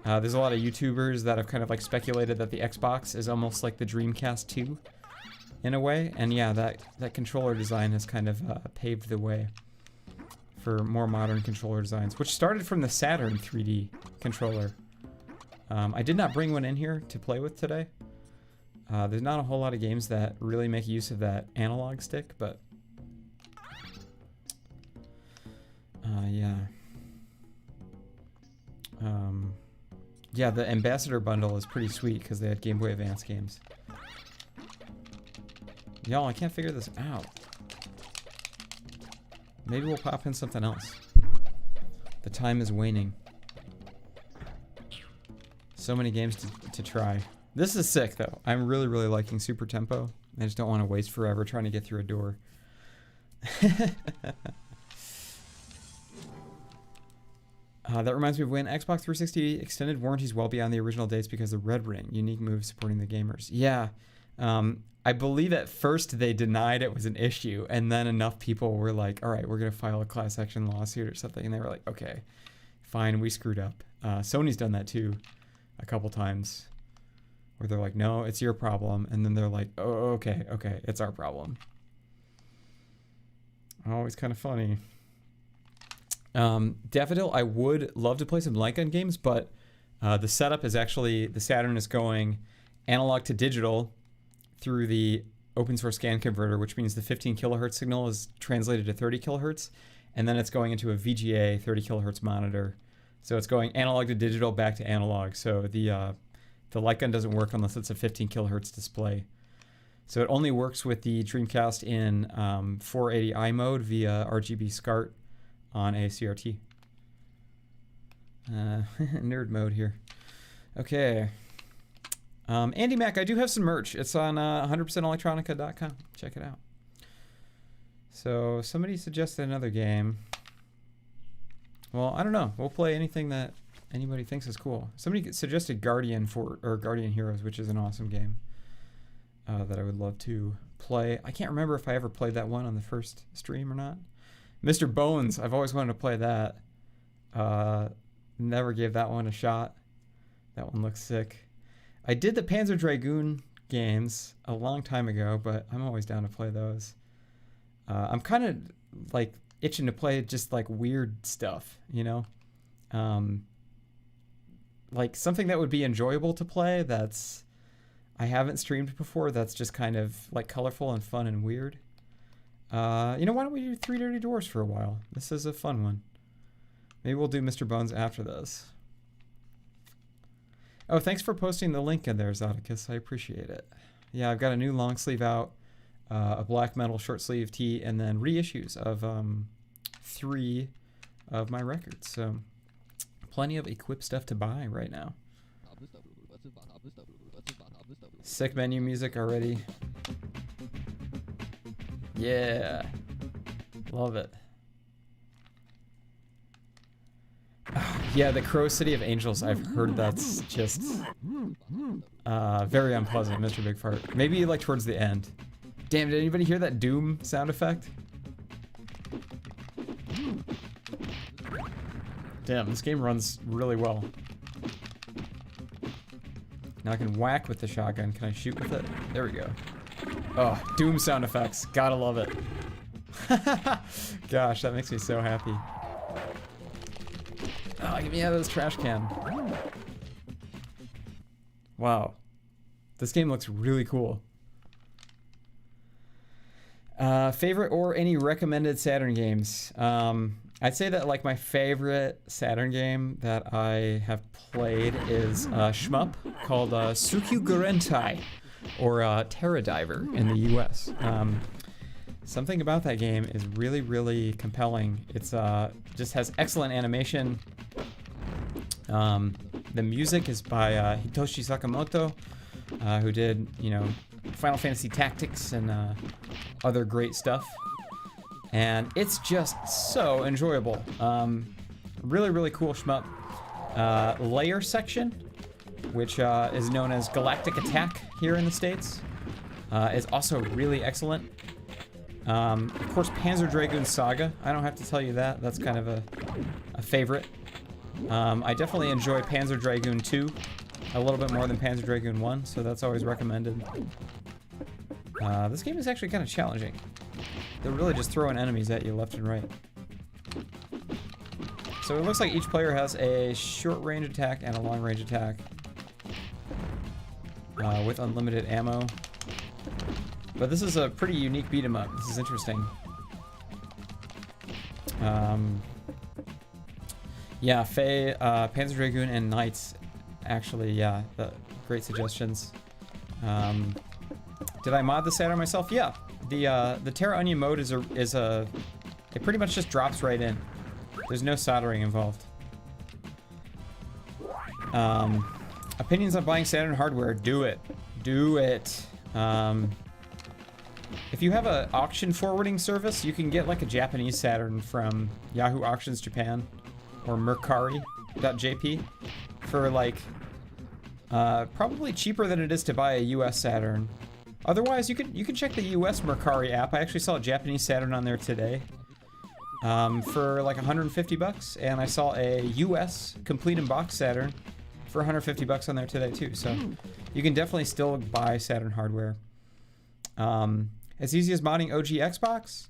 There's a lot of YouTubers that have kind of speculated that the Xbox is almost like the Dreamcast 2 in a way. And yeah, that controller design has kind of paved the way for more modern controller designs, which started from the Saturn 3D controller. I did not bring one in here to play with today. There's not a whole lot of games that really make use of that analog stick, but yeah. Yeah, the Ambassador bundle is pretty sweet because they had Game Boy Advance games. Y'all, I can't figure this out. Maybe we'll pop in something else. The time is waning. So many games to try. This is sick, though. I'm really, really liking Super Tempo. I just don't want to waste forever trying to get through a door. That reminds me of when Xbox 360 extended warranties well beyond the original dates because of Red Ring, unique move supporting the gamers. Yeah. I believe at first they denied it was an issue, and then enough people were like, all right, we're going to file a class action lawsuit or something. And they were like, okay, fine, we screwed up. Sony's done that too a couple times where they're like, no, it's your problem. And then they're like, oh, okay, it's our problem. Always kind of funny. Daffodil, I would love to play some light gun games, but the setup is actually, the Saturn is going analog to digital through the open source scan converter, which means the 15 kilohertz signal is translated to 30 kilohertz, and then it's going into a VGA 30 kilohertz monitor. So it's going analog to digital back to analog. So the light gun doesn't work unless it's a 15 kilohertz display. So it only works with the Dreamcast in 480i mode via RGB SCART on a CRT. Nerd mode here. Okay. Andy Mac, I do have some merch. It's on 100%electronica.com. Check it out. So somebody suggested another game. Well, I don't know. We'll play anything that anybody thinks is cool. Somebody suggested Guardian Heroes, which is an awesome game that I would love to play. I can't remember if I ever played that one on the first stream or not. Mr. Bones, I've always wanted to play that. Never gave that one a shot. That one looks sick. I did the Panzer Dragoon games a long time ago, but I'm always down to play those. I'm kind of itching to play just weird stuff, you know? Something that would be enjoyable to play that's I haven't streamed before, that's just kind of colorful and fun and weird. Why don't we do Three Dirty Dwarfs for a while? This is a fun one. Maybe we'll do Mr. Bones after this. Oh, thanks for posting the link in there, Zodicus. I appreciate it. Yeah, I've got a new long sleeve out, a black metal short sleeve tee, and then reissues of 3 of my records. So plenty of Equip stuff to buy right now. Sick menu music already. Yeah. Love it. Yeah, the Crow City of Angels, I've heard that's just very unpleasant, Mr. Big Fart. Maybe like towards the end. Damn, did anybody hear that Doom sound effect? Damn, this game runs really well. Now I can whack with the shotgun. Can I shoot with it? There we go. Oh, Doom sound effects. Gotta love it. Gosh, that makes me so happy. Oh, get me out of this trash can. Wow. This game looks really cool. Favorite or any recommended Saturn games? I'd say that like my favorite Saturn game that I have played is a shmup called Sukyugurentai, or Terra Diver in the US. Something about that game is really, really compelling. It's just has excellent animation. The music is by Hitoshi Sakamoto, who did, you know, Final Fantasy Tactics and other great stuff. And it's just so enjoyable. Really, really cool shmup. Layer section, which is known as Galactic Attack here in the States, is also really excellent. Of course, Panzer Dragoon Saga. I don't have to tell you that. That's kind of a favorite. I definitely enjoy Panzer Dragoon 2 a little bit more than Panzer Dragoon 1, so that's always recommended. This game is actually kind of challenging. They're really just throwing enemies at you left and right. So it looks like each player has a short range attack and a long range attack with unlimited ammo. But this is a pretty unique beat 'em up. This is interesting. Yeah, Faye, Panzer Dragoon, and Knights. Actually, yeah, great suggestions. Did I mod the Saturn myself? Yeah. The Terraonion MODE it pretty much just drops right in. There's no soldering involved. Opinions on buying Saturn hardware? Do it. Do it. If you have an auction forwarding service, you can get like a Japanese Saturn from Yahoo Auctions Japan or Mercari.jp for like probably cheaper than it is to buy a US Saturn. Otherwise, you can check the US Mercari app. I actually saw a Japanese Saturn on there today for like $150, and I saw a US complete in box Saturn for $150 on there today too. So you can definitely still buy Saturn hardware. As easy as modding OG Xbox?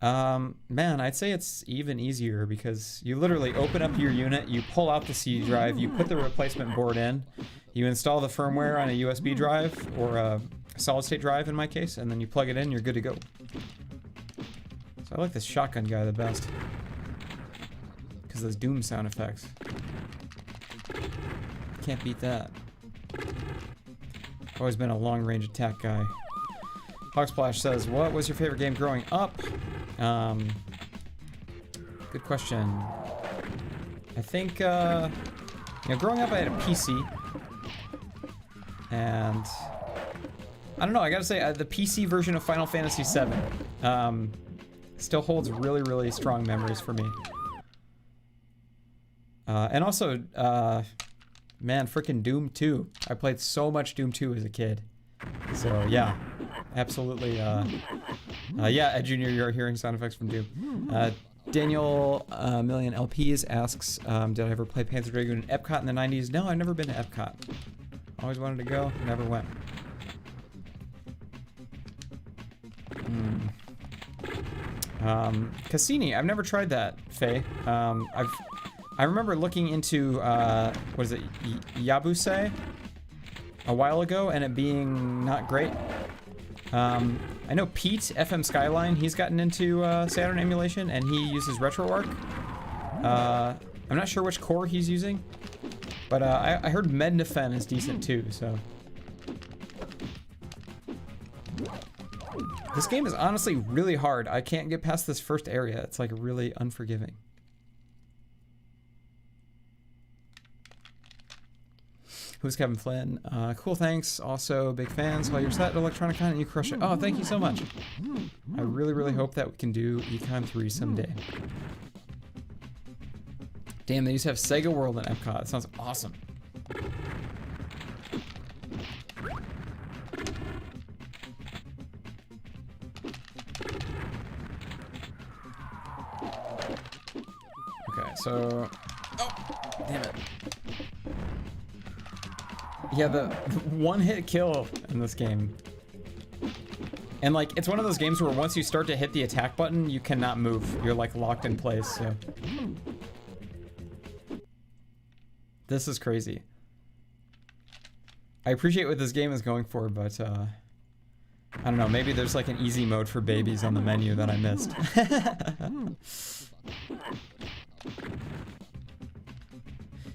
Man, I'd say it's even easier because you literally open up your unit, you pull out the C drive, you put the replacement board in, you install the firmware on a USB drive or a solid state drive in my case, and then you plug it in, you're good to go. So I like this shotgun guy the best because those Doom sound effects. Can't beat that. Always been a long range attack guy. Hogsplash says, what was your favorite game growing up? Good question. I think, growing up I had a PC. And I don't know, I gotta say, the PC version of Final Fantasy VII still holds really, really strong memories for me. And also, man, freaking Doom 2. I played so much Doom 2 as a kid. So, yeah. Absolutely. Yeah, Ed Jr., you're hearing sound effects from Doom. Daniel Million LPs asks, did I ever play Panzer Dragoon in Epcot in the 90s? No, I've never been to Epcot. Always wanted to go, never went. Cassini, I've never tried that, Faye. I remember looking into, what is it, Yabuse a while ago, and it being not great. I know Pete, FM Skyline, he's gotten into Saturn emulation, and he uses RetroArch. I'm not sure which core he's using, but I heard Mednafen is decent too, so. This game is honestly really hard. I can't get past this first area. It's like really unforgiving. Who's Kevin Flynn? Cool, thanks. Also, big fans. While you're set electronic content, you crush it. Oh, thank you so much. I really, really hope that we can do Econ 3 someday. Damn, they used to have Sega World in Epcot. That sounds awesome. Okay, so... Oh, damn it. Yeah, the one-hit kill in this game. And, like, it's one of those games where once you start to hit the attack button, you cannot move. You're, like, locked in place, so... This is crazy. I appreciate what this game is going for, but, I don't know, maybe there's, like, an easy mode for babies on the menu that I missed.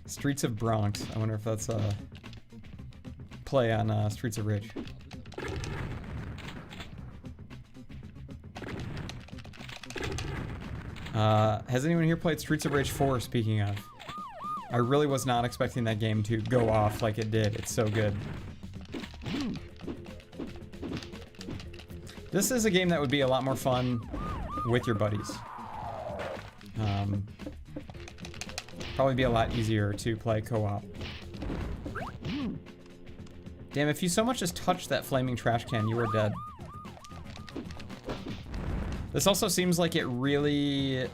Streets of Bronx. I wonder if that's a play on Streets of Rage. Has anyone here played Streets of Rage 4, speaking of? I really was not expecting that game to go off like it did. It's so good. This is a game that would be a lot more fun with your buddies. Probably be a lot easier to play co-op. Damn, if you so much as touch that flaming trash can, you are dead. This also seems like it really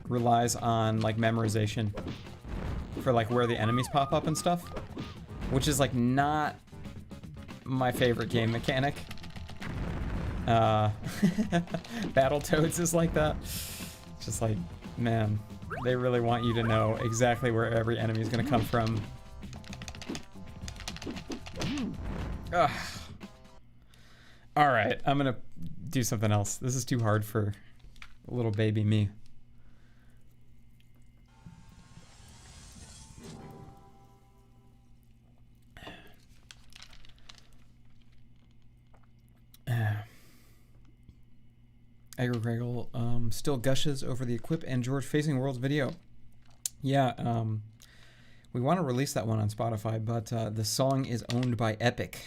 relies on like memorization for like where the enemies pop up and stuff, which is like not my favorite game mechanic. Battletoads is like that. It's just like, man, they really want you to know exactly where every enemy is gonna come from. Ugh. All right, I'm gonna do something else. This is too hard for little baby me. Agrigraggle still gushes over the Equip and George Facing Worlds video. Yeah, we want to release that one on Spotify, but the song is owned by Epic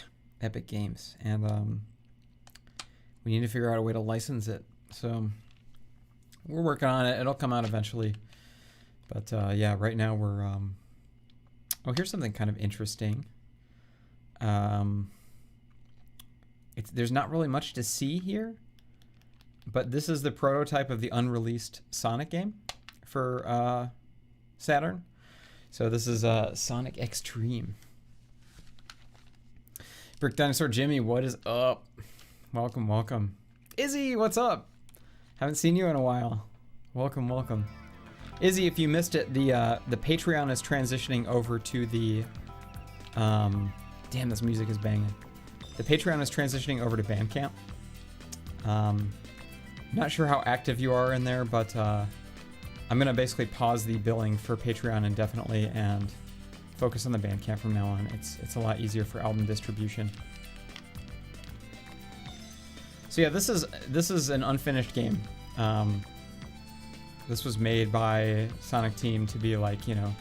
Games, and we need to figure out a way to license it. So we're working on it. It'll come out eventually. But yeah, right now we're... Oh, here's something kind of interesting. There's not really much to see here. But this is the prototype of the unreleased Sonic game for Saturn. So this is Sonic Xtreme. Brick Dinosaur Jimmy, what is up? Welcome, welcome. Izzy, what's up? Haven't seen you in a while. Welcome, welcome. Izzy, if you missed it, the Patreon is transitioning over to the... damn, this music is banging. The Patreon is transitioning over to Bandcamp. Not sure how active you are in there, but I'm going to basically pause the billing for Patreon indefinitely and focus on the Bandcamp from now on. It's a lot easier for album distribution. So yeah, this is an unfinished game. This was made by Sonic Team to be like, you know,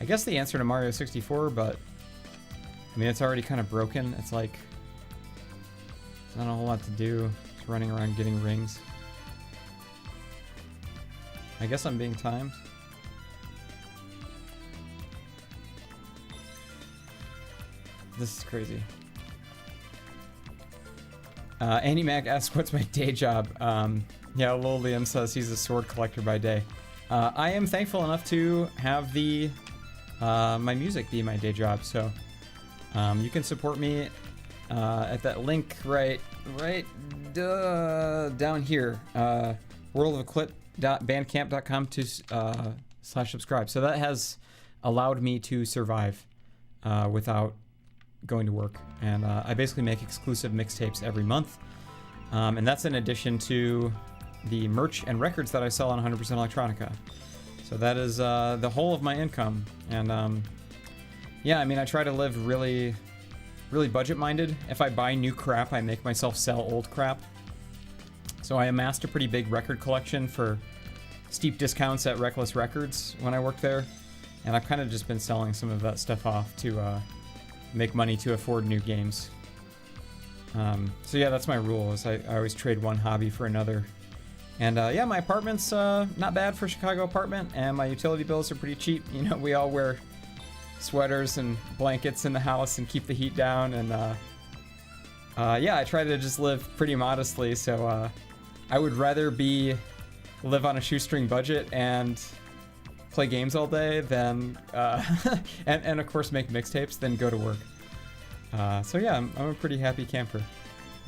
I guess the answer to Mario 64, but I mean, it's already kind of broken. It's like, there's not a whole lot to do. Just running around getting rings. I guess I'm being timed. This is crazy. Andy Mac asks, what's my day job? Yeah, Lil Liam says he's a sword collector by day. I am thankful enough to have the my music be my day job, so you can support me at that link right down here, worldofeclip.bandcamp.com /subscribe. So that has allowed me to survive without going to work, and I basically make exclusive mixtapes every month, and that's in addition to the merch and records that I sell on 100% Electronica. So that is the whole of my income. And yeah, I mean, I try to live really budget-minded. If I buy new crap, I make myself sell old crap. So I amassed a pretty big record collection for steep discounts at Reckless Records when I worked there. And I've kind of just been selling some of that stuff off to make money to afford new games. So yeah, that's my rule, is I always trade one hobby for another. And yeah, my apartment's not bad for a Chicago apartment, and my utility bills are pretty cheap. You know, we all wear sweaters and blankets in the house and keep the heat down. And yeah, I try to just live pretty modestly. So I would rather live on a shoestring budget and play games all day than and of course make mixtapes than go to work. So yeah, I'm a pretty happy camper,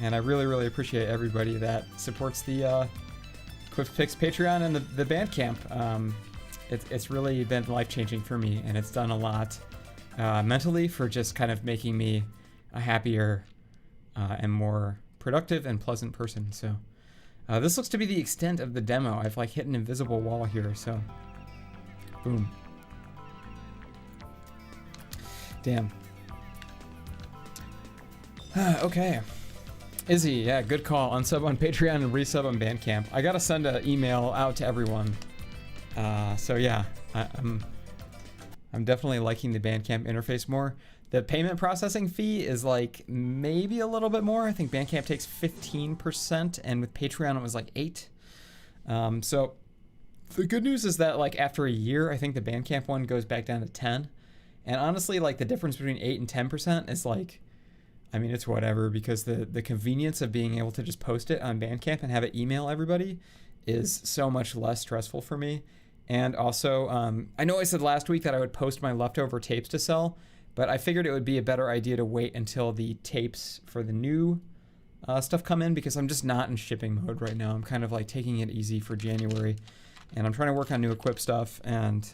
and I really appreciate everybody that supports the Quips Picks Patreon and the Bandcamp. It's really been life-changing for me, and it's done a lot mentally for just kind of making me a happier and more productive and pleasant person. So this looks to be the extent of the demo. I've like hit an invisible wall here, so boom. Damn. Okay. Izzy, yeah, good call. Unsub on Patreon and resub on Bandcamp. I gotta send an email out to everyone. So yeah, I'm definitely liking the Bandcamp interface more. The payment processing fee is like maybe a little bit more. I think Bandcamp takes 15%, and with Patreon it was like 8%. So the good news is that like after a year, I think the Bandcamp one goes back down to 10%. And honestly, like the difference between 8 and 10% is like, I mean, it's whatever, because the convenience of being able to just post it on Bandcamp and have it email everybody is so much less stressful for me. And also, I know I said last week that I would post my leftover tapes to sell, but I figured it would be a better idea to wait until the tapes for the new stuff come in, because I'm just not in shipping mode right now. I'm kind of like taking it easy for January, and I'm trying to work on new Equip stuff, and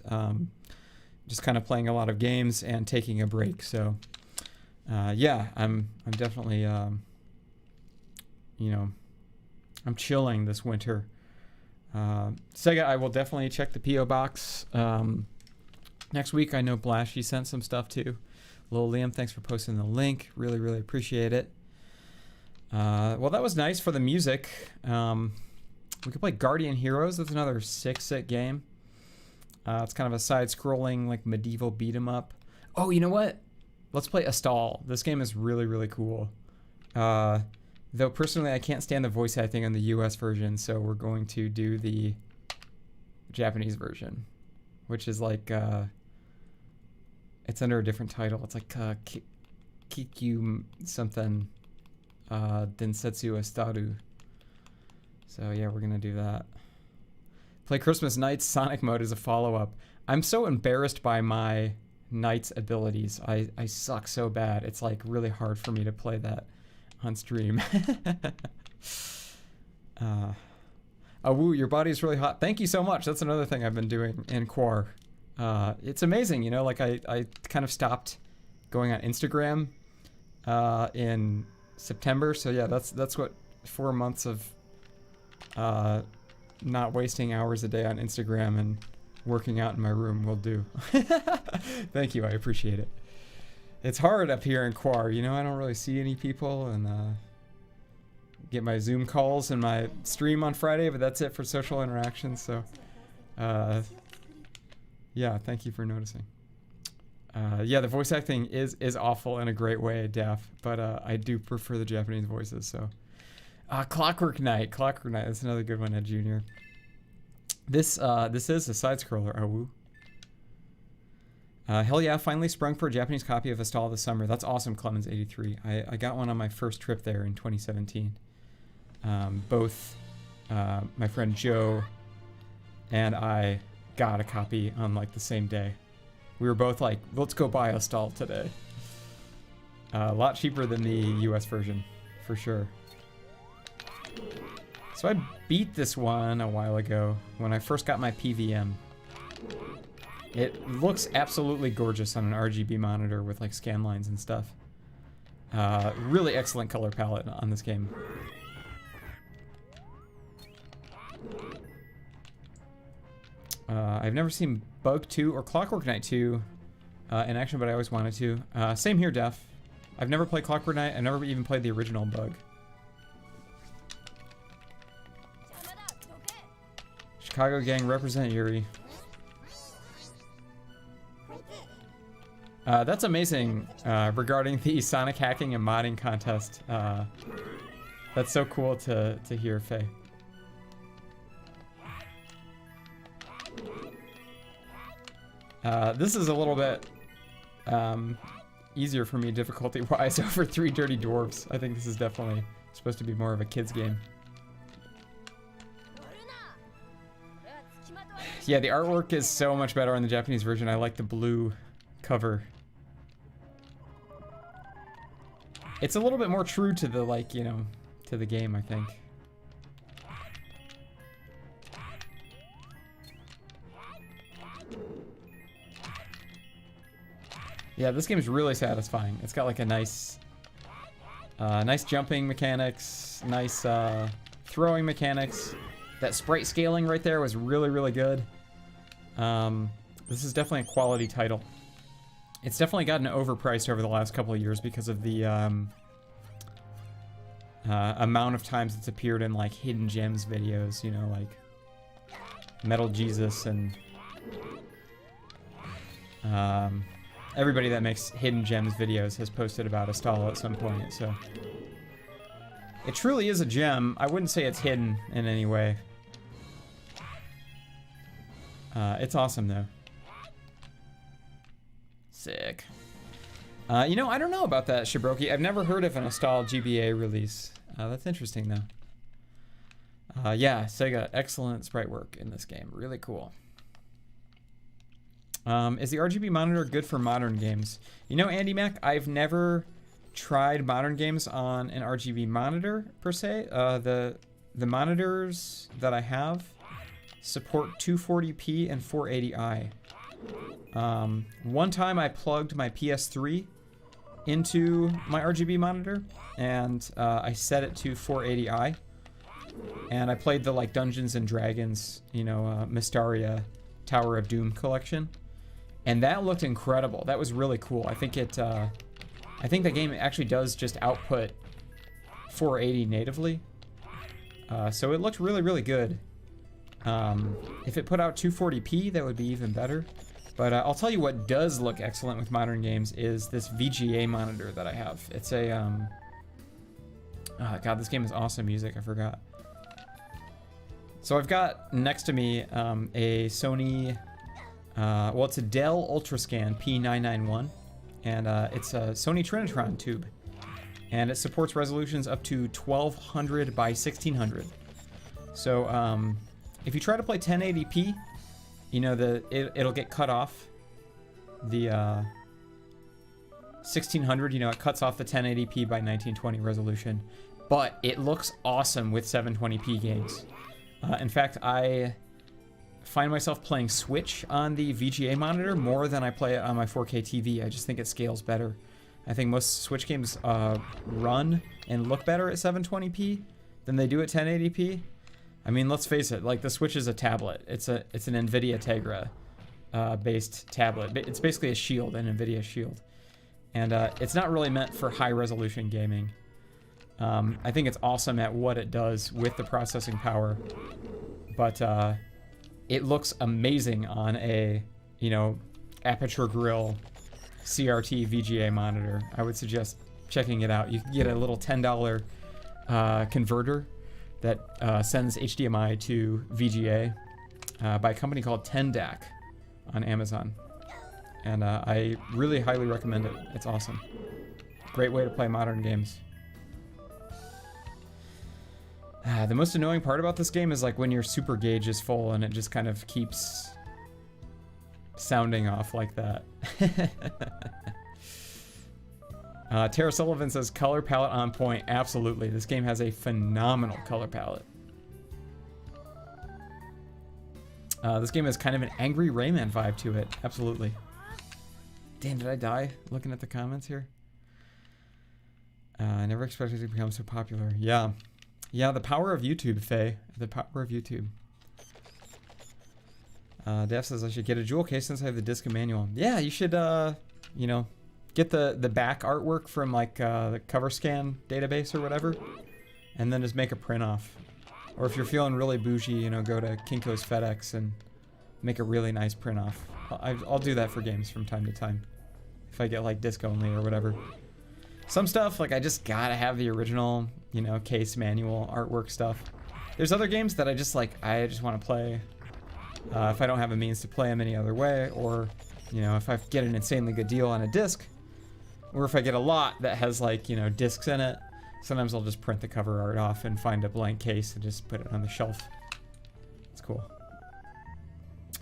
just kind of playing a lot of games and taking a break. So yeah, I'm definitely, you know, I'm chilling this winter. Sega, I will definitely check the P.O. box next week. I know Blashy sent some stuff too. Lil Liam, thanks for posting the link. Really appreciate it. Well, that was nice for the music. We could play Guardian Heroes. That's another sick game. It's kind of a side-scrolling, like, medieval beat-em-up. Oh, you know what? Let's play Astal. This game is really cool. Though, personally, I can't stand the voice acting on the US version, so we're going to do the Japanese version, which is like, it's under a different title. It's like Kikyu something Densetsu Astaru. So, yeah, we're going to do that. Play Christmas Nights. Sonic Mode is a follow-up. I'm so embarrassed by my Knights abilities. I suck so bad. It's like really hard for me to play that on stream. Oh, woo, your body's really hot. Thank you so much. That's another thing I've been doing in Quar. It's amazing, you know, like I kind of stopped going on Instagram in September. So yeah, that's what 4 months of not wasting hours a day on Instagram and working out in my room will do. Thank you, I appreciate it. It's hard up here in Quar, you know, I don't really see any people, and get my Zoom calls and my stream on Friday, but that's it for social interactions. So yeah, thank you for noticing. Yeah, the voice acting is awful in a great way, Daff, but I do prefer the Japanese voices. So Clockwork Knight, that's another good one, Ed Jr. This is a side scroller. Oh, woo. Hell yeah, finally sprung for a Japanese copy of Astal this summer. That's awesome, Clemens83. I got one on my first trip there in 2017. Both my friend Joe and I got a copy on like the same day. We were both like, let's go buy Astal today. A lot cheaper than the US version, for sure. So I beat this one a while ago when I first got my PVM. It looks absolutely gorgeous on an RGB monitor with like scan lines and stuff. Really excellent color palette on this game. I've never seen Bug 2 or Clockwork Knight 2 in action, but I always wanted to. Same here, Def. I've never played Clockwork Knight. I've never even played the original Bug. Chicago gang represent Yuri. That's amazing regarding the Sonic hacking and modding contest. That's so cool to hear, Faye. This is a little bit easier for me difficulty-wise over 3 Dirty Dwarves. I think this is definitely supposed to be more of a kid's game. Yeah, the artwork is so much better on the Japanese version. I like the blue cover. It's a little bit more true to the, like, you know, to the game, I think. Yeah, this game is really satisfying. It's got like a nice jumping mechanics, nice throwing mechanics. That sprite scaling right there was really, really good. This is definitely a quality title. It's definitely gotten overpriced over the last couple of years because of the amount of times it's appeared in like hidden gems videos, you know, like Metal Jesus and everybody that makes hidden gems videos has posted about Astal at some point, so it truly is a gem. I wouldn't say it's hidden in any way. It's awesome though. Sick. You know, I don't know about that, Shibroki. I've never heard of an Astal GBA release. That's interesting though. Yeah, Sega, excellent sprite work in this game. Really cool. Is the RGB monitor good for modern games? You know, Andy Mac, I've never tried modern games on an RGB monitor, per se. The monitors that I have support 240p and 480i. One time I plugged my PS3 into my RGB monitor, and I set it to 480i. And I played the, like, Dungeons and Dragons, you know, Mystaria Tower of Doom collection. And that looked incredible. That was really cool. I think it, I think the game actually does just output 480 natively. So it looked really, really good. If it put out 240p, that would be even better. But I'll tell you what does look excellent with modern games is this VGA monitor that I have. It's a, God, this game is awesome music. I forgot. So I've got next to me a Sony... well, it's a Dell Ultrascan P991, and it's a Sony Trinitron tube, and it supports resolutions up to 1200 by 1600. So if you try to play 1080p, you know, it'll get cut off. The 1600, you know, it cuts off the 1080p by 1920 resolution, but it looks awesome with 720p games. In fact, I find myself playing Switch on the VGA monitor more than I play it on my 4K TV. I just think it scales better. I think most Switch games run and look better at 720p than they do at 1080p. I mean, let's face it, like, the Switch is a tablet. It's an NVIDIA Tegra based tablet. It's basically a Shield, an NVIDIA Shield. And it's not really meant for high resolution gaming. I think it's awesome at what it does with the processing power, but it looks amazing on a, you know, Aperture Grill CRT VGA monitor. I would suggest checking it out. You can get a little $10 converter that sends HDMI to VGA by a company called Tendac on Amazon. And I really highly recommend it. It's awesome. Great way to play modern games. The most annoying part about this game is like when your super gauge is full and it just kind of keeps sounding off like that. Tara Sullivan says color palette on point. Absolutely. This game has a phenomenal color palette. This game has kind of an angry Rayman vibe to it. Absolutely. Damn, did I die looking at the comments here? I never expected it to become so popular. Yeah. Yeah, the power of YouTube, Faye. The power of YouTube. Def says I should get a jewel case since I have the disc and manual. Yeah, you should, you know, get the back artwork from like the cover scan database or whatever, and then just make a print off. Or if you're feeling really bougie, you know, go to Kinko's FedEx and make a really nice print off. I'll do that for games from time to time. If I get like disc only or whatever. Some stuff, like I just gotta have the original, you know, case manual artwork stuff. There's other games that I just want to play if I don't have a means to play them any other way, or, you know, if I get an insanely good deal on a disc, or if I get a lot that has like, you know, discs in it, sometimes I'll just print the cover art off and find a blank case and just put it on the shelf. It's cool.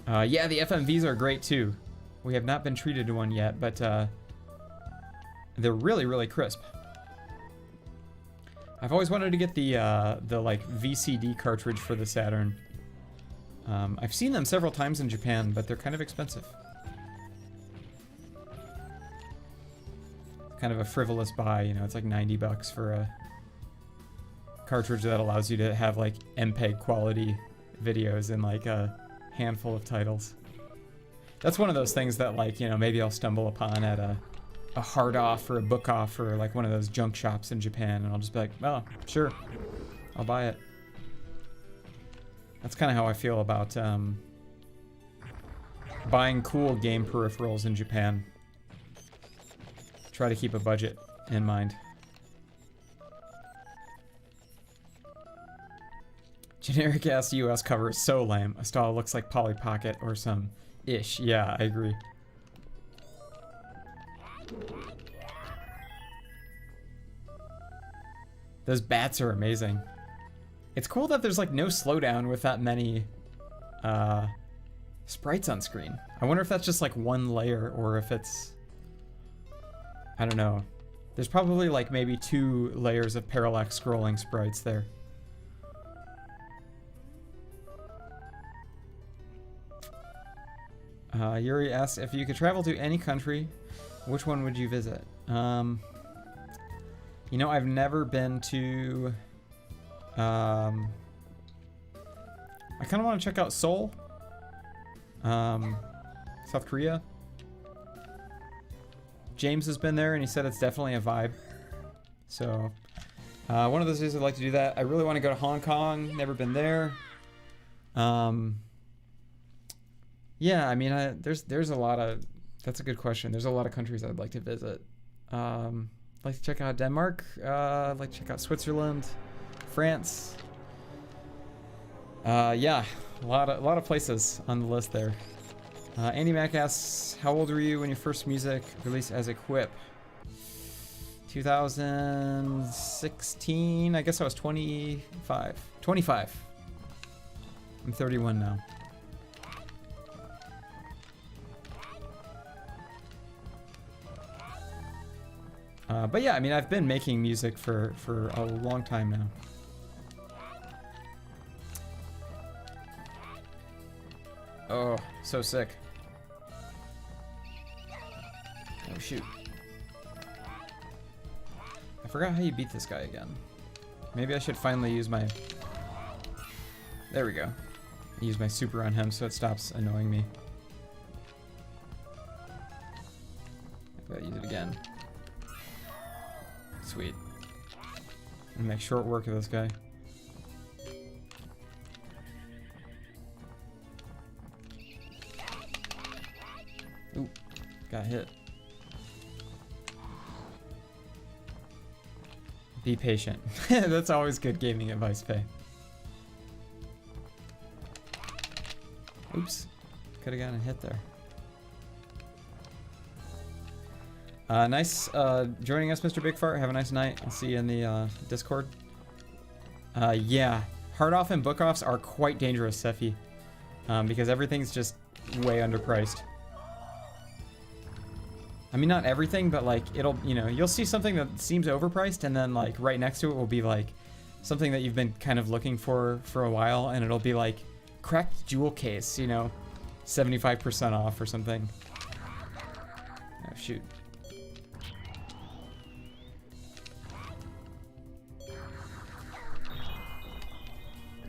Yeah, the FMVs are great too. We have not been treated to one yet, but they're really, really crisp. I've always wanted to get the like VCD cartridge for the Saturn. I've seen them several times in Japan, but they're kind of expensive. Kind of a frivolous buy, you know, it's like 90 bucks for a cartridge that allows you to have like MPEG quality videos in like a handful of titles. That's one of those things that, like, you know, maybe I'll stumble upon at a hard off or a book off or like one of those junk shops in Japan, and I'll just be like, oh, sure, I'll buy it. That's kind of how I feel about buying cool game peripherals in Japan. Try to keep a budget in mind. Generic ass US cover is so lame. Astal looks like Polly Pocket or some ish. Yeah, I agree. Those bats are amazing. It's cool that there's like no slowdown with that many sprites on screen. I wonder if that's just like one layer or if it's, I don't know. There's probably like maybe 2 layers of parallax scrolling sprites there. Yuri asks, if you could travel to any country, which one would you visit? You know, I've never been to... I kind of want to check out Seoul. South Korea. James has been there and he said it's definitely a vibe. So, one of those days I'd like to do that. I really want to go to Hong Kong. Never been there. Yeah, I mean, there's a lot of... That's a good question. There's a lot of countries I'd like to visit. I'd like to check out Denmark. I'd like to check out Switzerland, France. Yeah, a lot of places on the list there. Andy Mack asks, how old were you when your first music released as a quip? 2016. I guess I was 25. 25. I'm 31 now. But yeah, I mean, I've been making music for a long time now. Oh, so sick. Oh, shoot. I forgot how you beat this guy again. Maybe I should finally use my... There we go. Use my super on him so it stops annoying me. I gotta use it again. Sweet. I'm gonna make short work of this guy. Ooh, got hit. Be patient. That's always good gaming advice, Faye. Oops. Could have gotten a hit there. Nice joining us, Mr. Big Fart. Have a nice night. I'll see you in the Discord. Yeah, hard off and book offs are quite dangerous, Sephi, because everything's just way underpriced. I mean, not everything, but like it'll, you know, you'll see something that seems overpriced, and then like right next to it will be like something that you've been kind of looking for a while, and it'll be like cracked jewel case, you know, 75% off or something. Oh shoot.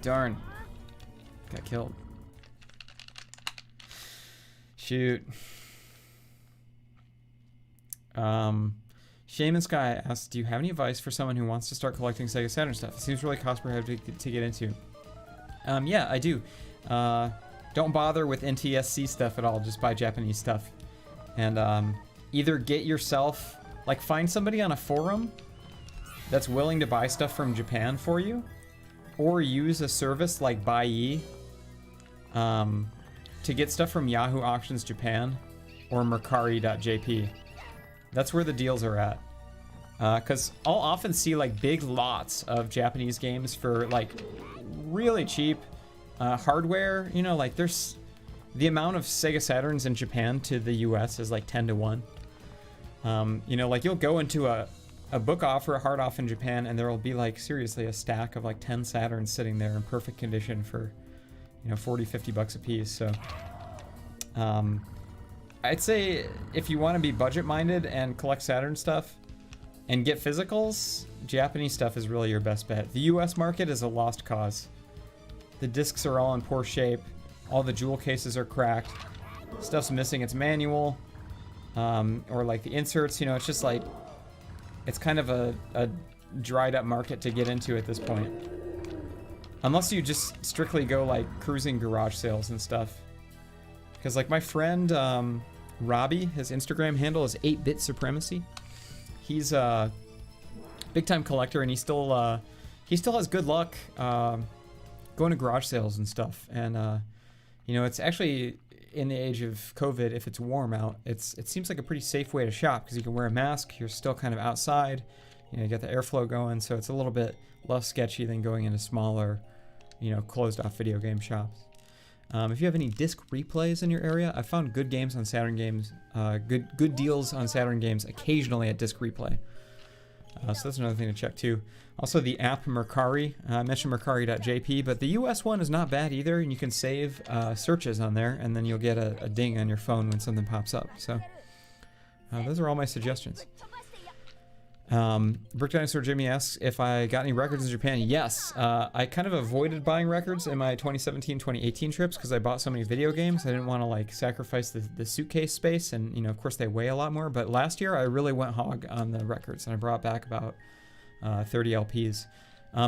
Darn. Got killed. Shoot. Shaman Sky asks, do you have any advice for someone who wants to start collecting Sega Saturn stuff? It seems really cost prohibitive to get into. Yeah, I do. Don't bother with NTSC stuff at all. Just buy Japanese stuff. And either get yourself, like, find somebody on a forum that's willing to buy stuff from Japan for you, or use a service like Buyee to get stuff from Yahoo Auctions Japan or Mercari.jp. That's where the deals are at. Because I'll often see like big lots of Japanese games for like really cheap hardware. You know, like there's the amount of Sega Saturns in Japan to the US is like 10 to 1. You know, like you'll go into a book off or a hard off in Japan and there will be like seriously a stack of like 10 Saturns sitting there in perfect condition for, you know, 40, 50 bucks a piece. So I'd say if you want to be budget minded and collect Saturn stuff and get physicals, Japanese stuff is really your best bet. The US market is a lost cause. The discs are all in poor shape. All the jewel cases are cracked. Stuff's missing its manual. Or like the inserts, you know, it's just like, it's kind of a dried up market to get into at this point. Unless you just strictly go like cruising garage sales and stuff. Because like my friend Robbie, his Instagram handle is 8-Bit Supremacy. He's a big time collector and he still has good luck going to garage sales and stuff. And you know, it's actually in the age of COVID, if it's warm out, it seems like a pretty safe way to shop because you can wear a mask, you're still kind of outside, you know, you got the airflow going, so it's a little bit less sketchy than going into smaller, you know, closed off video game shops. If you have any disc replays in your area, I found good games on Saturn games, good deals on Saturn games occasionally at Disc Replay. So that's another thing to check too. Also the app Mercari, I mentioned Mercari.jp, but the US one is not bad either, and you can save searches on there, and then you'll get a ding on your phone when something pops up. So those are all my suggestions. Brick Dinosaur Jimmy asks if I got any records in Japan. Yes, I kind of avoided buying records in my 2017-2018 trips because I bought so many video games. I didn't want to like sacrifice the suitcase space, and you know, of course they weigh a lot more. But last year I really went hog on the records, and I brought back about 30 LPs.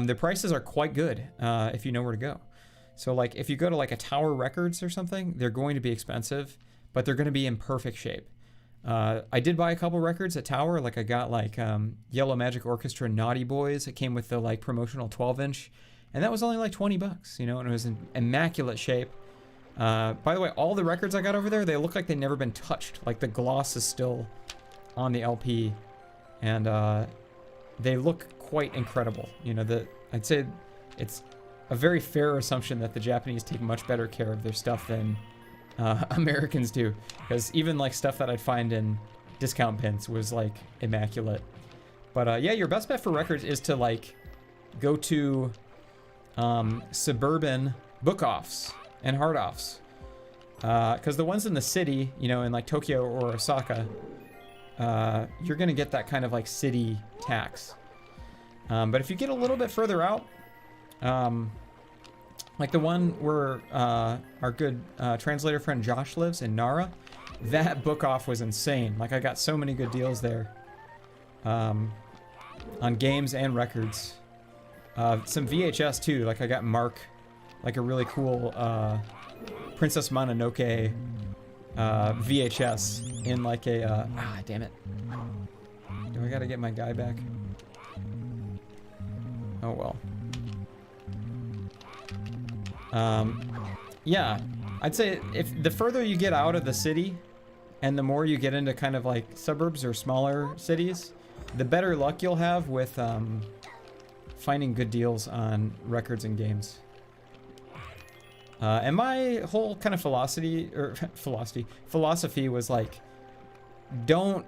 The prices are quite good if you know where to go. So like if you go to like a Tower Records or something, they're going to be expensive, but they're going to be in perfect shape. I did buy a couple records at Tower. Like I got like Yellow Magic Orchestra Naughty Boys. It came with the like promotional 12-inch, and that was only like 20 bucks, you know, and it was in immaculate shape. By the way, all the records I got over there, they look like they've never been touched. Like the gloss is still on the LP, and they look quite incredible. You know, I'd say it's a very fair assumption that the Japanese take much better care of their stuff than Americans do, because even like stuff that I'd find in discount bins was like immaculate. But yeah, your best bet for records is to like go to suburban book offs and hard offs, because the ones in the city, you know, in like Tokyo or Osaka, you're gonna get that kind of like city tax. But if you get a little bit further out, like the one where our good translator friend Josh lives in Nara, that book off was insane. Like I got so many good deals there on games and records. Some VHS too. Like I got Mark, like a really cool Princess Mononoke VHS in like a damn it. Do I gotta get my guy back? Oh well. Yeah, I'd say if the further you get out of the city and the more you get into kind of like suburbs or smaller cities, the better luck you'll have with finding good deals on records and games. And my whole kind of philosophy was like, don't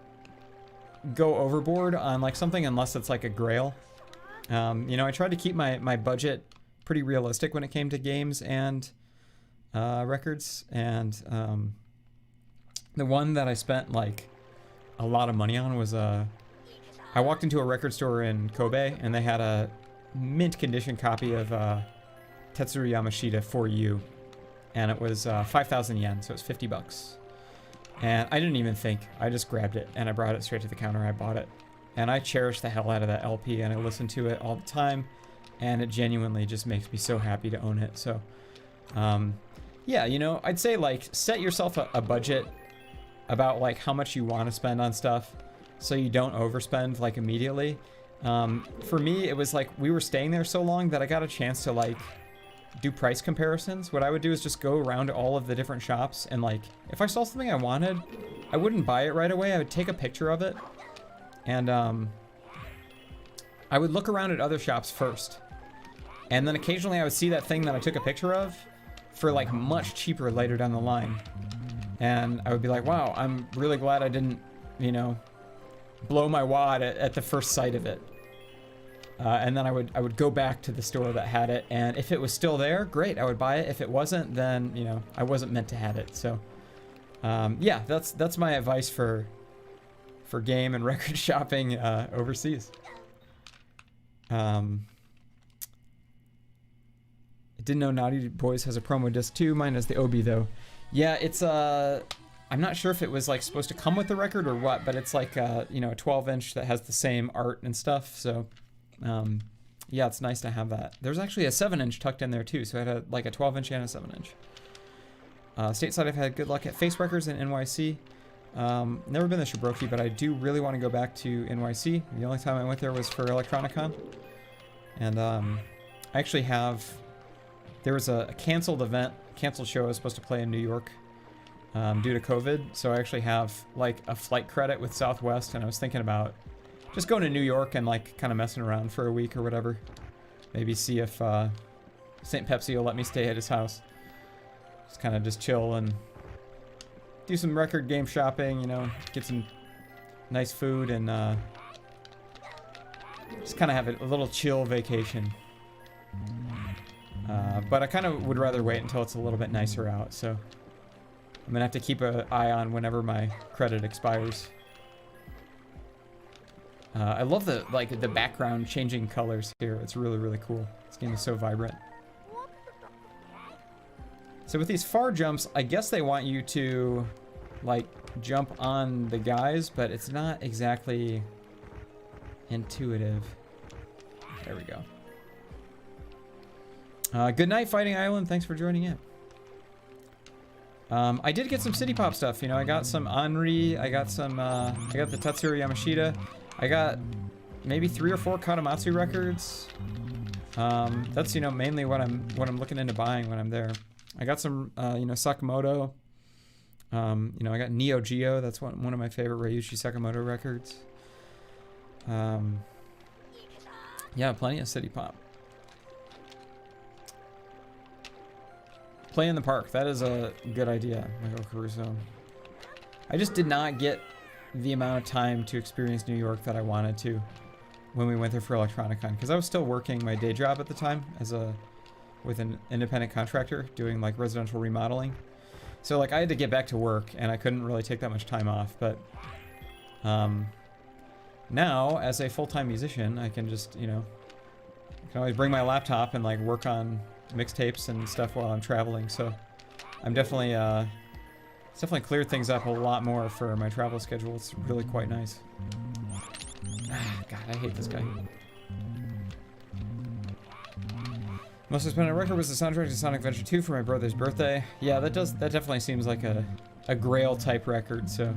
go overboard on like something unless it's like a grail. You know, I tried to keep my budget pretty realistic when it came to games and records, and the one that I spent like a lot of money on was I walked into a record store in Kobe and they had a mint condition copy of Tetsuro Yamashita For You, and it was 5,000 yen, so it was 50 bucks. And I didn't even think. I just grabbed it and I brought it straight to the counter. I bought it. And I cherish the hell out of that LP and I listen to it all the time. And it genuinely just makes me so happy to own it. So, yeah, you know, I'd say like set yourself a budget about like how much you want to spend on stuff so you don't overspend like immediately. For me, it was like we were staying there so long that I got a chance to like do price comparisons. What I would do is just go around to all of the different shops and like if I saw something I wanted, I wouldn't buy it right away. I would take a picture of it and I would look around at other shops first. And then occasionally I would see that thing that I took a picture of for like much cheaper later down the line. And I would be like, wow, I'm really glad I didn't, you know, blow my wad at the first sight of it. And then I would go back to the store that had it, and if it was still there, great, I would buy it. If it wasn't, then you know I wasn't meant to have it. So, yeah, that's my advice for game and record shopping overseas. I didn't know Naughty Boys has a promo disc too. Mine has the Obi though. Yeah, it's I'm not sure if it was like supposed to come with the record or what, but it's like you know, a 12-inch that has the same art and stuff. So. Yeah, it's nice to have that. There's actually a 7-inch tucked in there too, so I had like a 12-inch and a 7-inch. Stateside, I've had good luck at Face Wreckers in NYC. Never been to Shibuya, but I do really want to go back to NYC. The only time I went there was for Electronicon. And I actually have... There was a canceled show I was supposed to play in New York due to COVID, so I actually have like a flight credit with Southwest, and I was thinking about just going to New York and like kind of messing around for a week or whatever. Maybe see if St. Pepsi will let me stay at his house. Just kind of just chill and do some record game shopping, you know, get some nice food and just kind of have a little chill vacation. But I kind of would rather wait until it's a little bit nicer out, so I'm gonna have to keep an eye on whenever my credit expires. I love the background changing colors here. It's really, really cool. This game is so vibrant. So with these far jumps, I guess they want you to like jump on the guys, but it's not exactly intuitive. There we go. Good night, Fighting Island. Thanks for joining in. I did get some City Pop stuff. You know, I got some Anri. I got some. I got the Tatsuro Yamashita. I got maybe 3 or 4 Kadomatsu records. That's, you know, mainly what I'm looking into buying when I'm there. I got some you know, Sakamoto. You know, I got Neo Geo. That's one of my favorite Ryuichi Sakamoto records. Yeah, plenty of City Pop. Play in the park. That is a good idea, Michael Caruso. I just did not get the amount of time to experience New York that I wanted to when we went there for Electronicon, because I was still working my day job at the time with an independent contractor doing like residential remodeling. So like I had to get back to work and I couldn't really take that much time off. But now as a full-time musician, I can just, you know, I can always bring my laptop and like work on mixtapes and stuff while I'm traveling. So I'm definitely it's definitely cleared things up a lot more for my travel schedule. It's really quite nice. God, I hate this guy. Most I spent on a record was the soundtrack to Sonic Adventure 2 for my brother's birthday. Yeah, that definitely seems like a Grail type record. So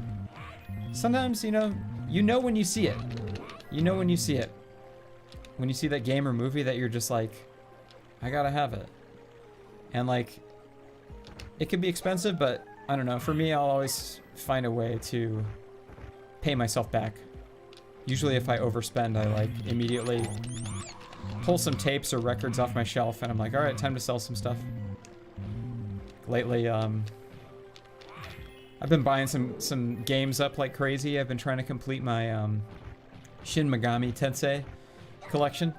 sometimes, you know when you see it. You know when you see it. When you see that game or movie that you're just like, I gotta have it. And like, it can be expensive, but I don't know. For me, I'll always find a way to pay myself back. Usually if I overspend, I like immediately pull some tapes or records off my shelf and I'm like, all right, time to sell some stuff. Lately, I've been buying some games up like crazy. I've been trying to complete my Shin Megami Tensei collection.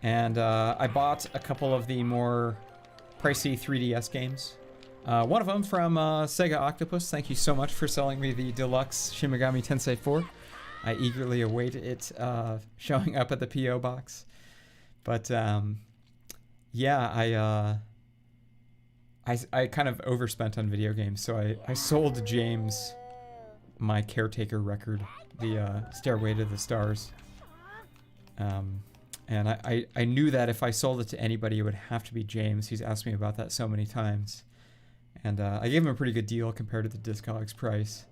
And I bought a couple of the more pricey 3DS games. One of them from Sega Octopus. Thank you so much for selling me the deluxe Shin Megami Tensei 4. I eagerly await it showing up at the P.O. box. But yeah, I kind of overspent on video games, so I sold James my Caretaker record, the Stairway to the Stars. And I knew that if I sold it to anybody, it would have to be James. He's asked me about that so many times. And I gave him a pretty good deal compared to the Discogs price.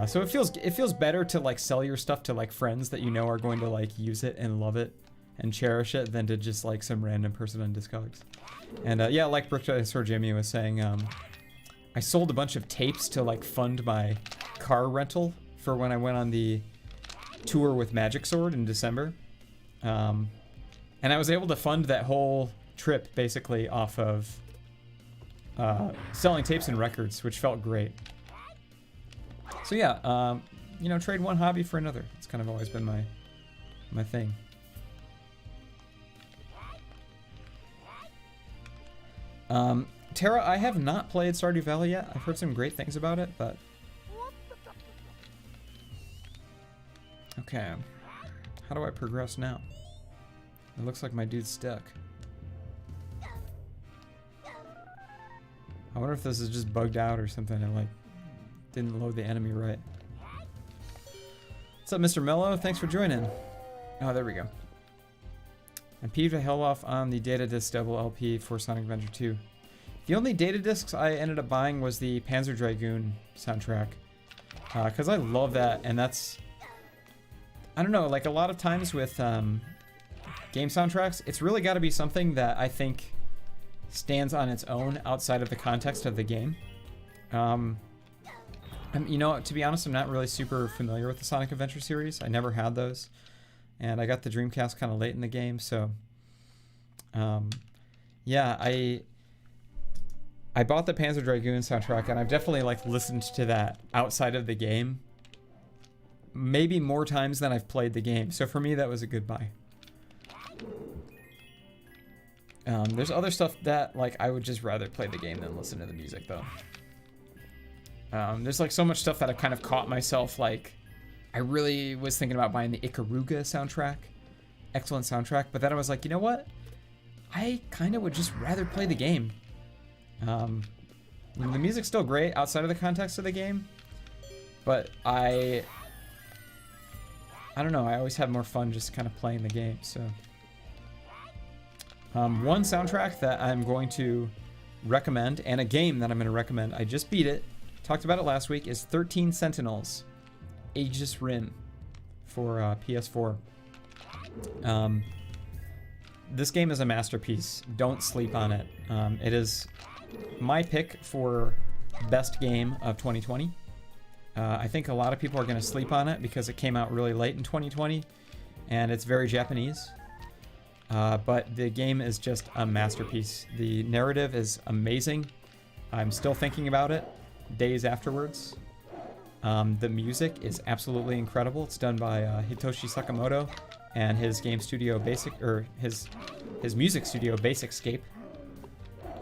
So it feels better to like sell your stuff to like friends that you know are going to like use it and love it and cherish it than to just like some random person on Discogs. And yeah, like Brook Dinosaur Jimmy was saying, I sold a bunch of tapes to like fund my car rental for when I went on the tour with Magic Sword in December. And I was able to fund that whole trip basically off of selling tapes and records, which felt great. So yeah, you know, trade one hobby for another. It's kind of always been my thing. Terra, I have not played Stardew Valley yet. I've heard some great things about it, but... Okay. How do I progress now? It looks like my dude's stuck. I wonder if this is just bugged out or something and like didn't load the enemy right. What's up, Mr. Mello? Thanks for joining. Oh, there we go. And peeved a hell off on the data disc double LP for Sonic Adventure 2. The only data discs I ended up buying was the Panzer Dragoon soundtrack. Because I love that, and that's... I don't know, like a lot of times with game soundtracks, it's really got to be something that I think stands on its own outside of the context of the game. You know, to be honest, I'm not really super familiar with the Sonic Adventure series. I never had those. And I got the Dreamcast kind of late in the game, so... yeah, I bought the Panzer Dragoon soundtrack, and I've definitely like listened to that outside of the game. Maybe more times than I've played the game. So for me, that was a good buy. There's other stuff that like I would just rather play the game than listen to the music, though. There's like so much stuff that I've kind of caught myself like... I really was thinking about buying the Ikaruga soundtrack. Excellent soundtrack. But then I was like, you know what? I kind of would just rather play the game. The music's still great outside of the context of the game. But I don't know. I always have more fun just kind of playing the game. So one soundtrack that I'm going to recommend, and a game that I'm going to recommend, I just beat it, talked about it last week, is 13 Sentinels. Aegis Rim for PS4. This game is a masterpiece. Don't sleep on it. It is my pick for best game of 2020. I think a lot of people are going to sleep on it because it came out really late in 2020 and it's very Japanese. But the game is just a masterpiece. The narrative is amazing. I'm still thinking about it days afterwards. The music is absolutely incredible. It's done by Hitoshi Sakamoto and his game studio his music studio Basicscape.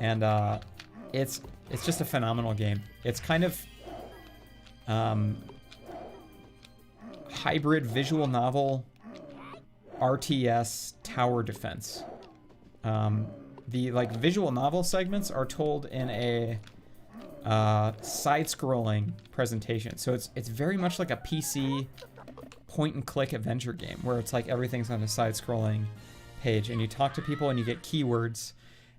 And it's just a phenomenal game. It's kind of hybrid visual novel RTS tower defense. The like visual novel segments are told in a side-scrolling presentation, so it's very much like a PC point-and-click adventure game where it's like everything's on a side-scrolling page, and you talk to people and you get keywords,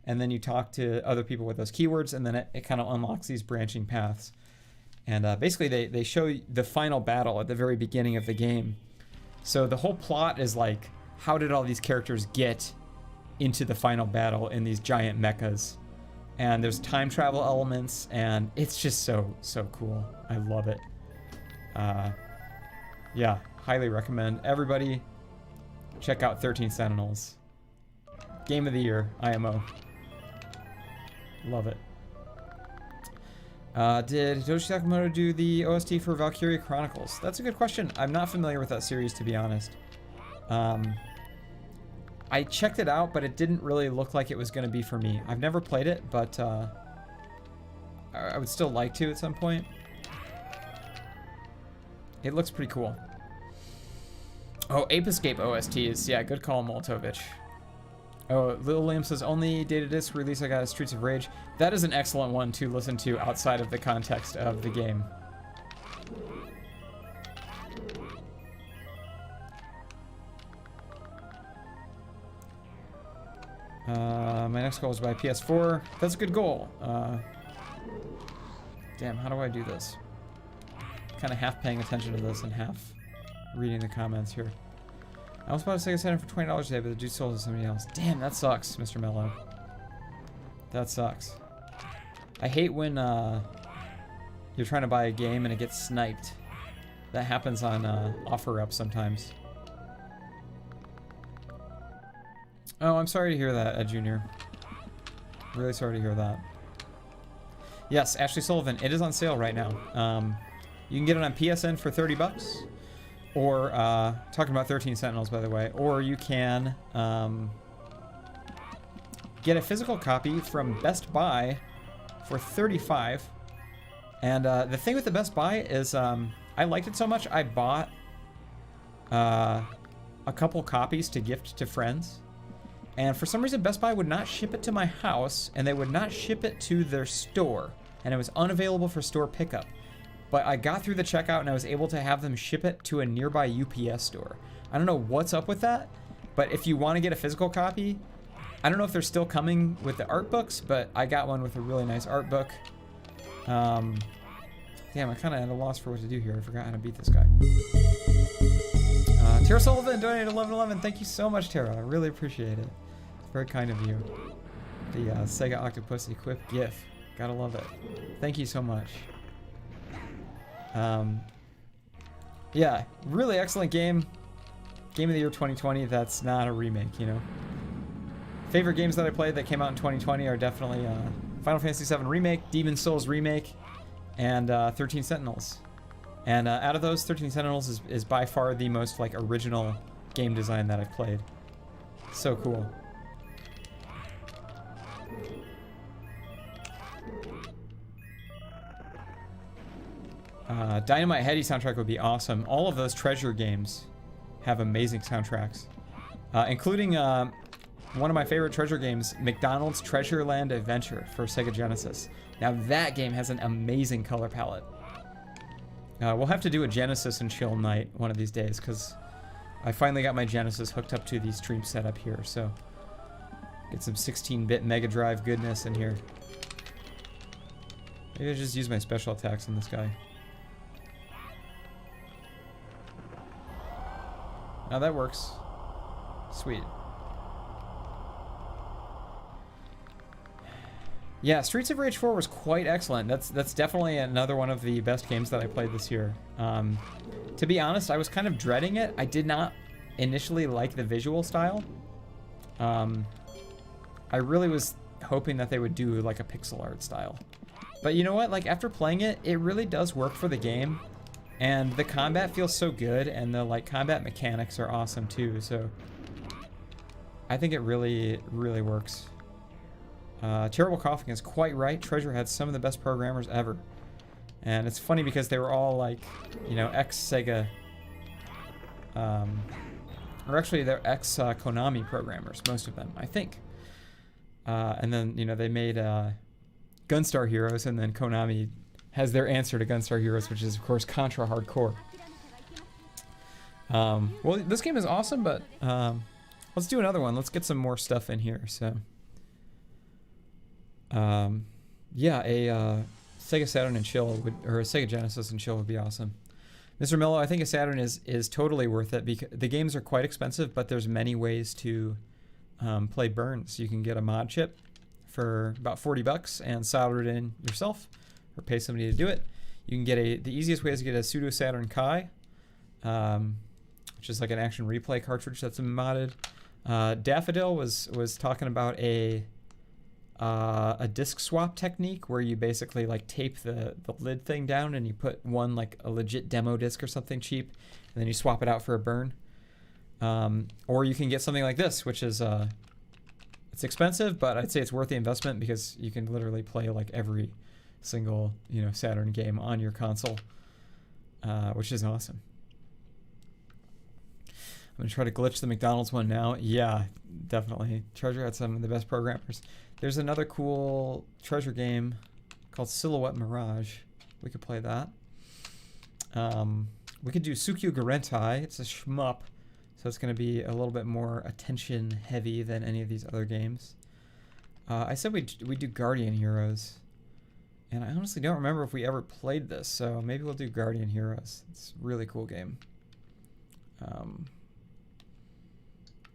and then you talk to other people with those keywords, and then it kind of unlocks these branching paths. And basically they show the final battle at the very beginning of the game. So the whole plot is like, how did all these characters get into the final battle in these giant mechas? And there's time travel elements, and it's just so cool. I love it. Yeah, highly recommend. Everybody, check out 13 Sentinels. Game of the Year, IMO. Love it. Did Hitoshi Sakamoto do the OST for Valkyria Chronicles? That's a good question. I'm not familiar with that series, to be honest. I checked it out, but it didn't really look like it was going to be for me. I've never played it, but I would still like to at some point. It looks pretty cool. Oh, Ape Escape OSTs. Yeah, good call, Moltovich. Oh, Little Liam says, only data disc release I got is Streets of Rage. That is an excellent one to listen to outside of the context of the game. My next goal is buy PS4. That's a good goal. Damn, how do I do this? Kind of half paying attention to this and half reading the comments here. I almost bought a Sega Saturn for $20 today, but the dude sold it to somebody else. Damn, that sucks, Mr. Mello. That sucks. I hate when you're trying to buy a game and it gets sniped. That happens on OfferUp sometimes. Oh, I'm sorry to hear that, Ed Jr. Really sorry to hear that. Yes, Ashley Sullivan. It is on sale right now. You can get it on PSN for $30. Or, talking about 13 Sentinels, by the way. Or you can get a physical copy from Best Buy for $35. And the thing with the Best Buy is I liked it so much, I bought a couple copies to gift to friends. And for some reason, Best Buy would not ship it to my house, and they would not ship it to their store. And it was unavailable for store pickup. But I got through the checkout, and I was able to have them ship it to a nearby UPS store. I don't know what's up with that, but if you want to get a physical copy, I don't know if they're still coming with the art books, but I got one with a really nice art book. Damn, I kind of had a loss for what to do here. I forgot how to beat this guy. Tara Sullivan donated $11.11. Thank you so much, Tara. I really appreciate it. It's very kind of you. The Sega Octopus Equip GIF. Gotta love it. Thank you so much. Yeah, really excellent game. Game of the year 2020. That's not a remake, you know. Favorite games that I played that came out in 2020 are definitely Final Fantasy VII Remake, Demon's Souls Remake, and 13 Sentinels. And out of those, 13 Sentinels is by far the most like original game design that I've played. So cool. Dynamite Heady soundtrack would be awesome. All of those Treasure games have amazing soundtracks, including one of my favorite Treasure games, McDonald's Treasure Land Adventure for Sega Genesis. Now that game has an amazing color palette. We'll have to do a Genesis and chill night one of these days, because I finally got my Genesis hooked up to the stream setup here, so get some 16-bit Mega Drive goodness in here. Maybe I just use my special attacks on this guy. Now that works. Sweet. Yeah, Streets of Rage 4 was quite excellent. That's definitely another one of the best games that I played this year. To be honest, I was kind of dreading it. I did not initially like the visual style. I really was hoping that they would do like a pixel art style. But you know what? Like after playing it, it really does work for the game. And the combat feels so good, and the like combat mechanics are awesome too. So I think it really, really works. Terrible Coughing is quite right. Treasure had some of the best programmers ever. And it's funny because they were all like, you know, ex-Sega, or actually they're ex-Konami programmers, most of them, I think. And then, you know, they made Gunstar Heroes, and then Konami has their answer to Gunstar Heroes, which is, of course, Contra Hardcore. Well, this game is awesome, but let's do another one. Let's get some more stuff in here, so... yeah, a Sega Saturn and chill would, or a Sega Genesis and chill would be awesome. Mr. Mello, I think a Saturn is totally worth it because the games are quite expensive, but there's many ways to play burns. You can get a mod chip for about $40 and solder it in yourself, or pay somebody to do it. You can get the easiest way is to get a pseudo Saturn Kai, which is like an action replay cartridge that's modded. Daffodil was talking about a disc swap technique where you basically like tape the lid thing down and you put one like a legit demo disc or something cheap, and then you swap it out for a burn. Or you can get something like this, which is it's expensive, but I'd say it's worth the investment because you can literally play like every single, you know, Saturn game on your console, which is awesome. I'm gonna try to glitch the McDonald's one now. Yeah, definitely. Treasure had some of the best programmers. There's another cool treasure game called Silhouette Mirage. We could play that. We could do Tsukyu Garentai. It's a shmup, so it's gonna be a little bit more attention heavy than any of these other games. I said we do Guardian Heroes, and I honestly don't remember if we ever played this, so maybe we'll do Guardian Heroes. It's a really cool game.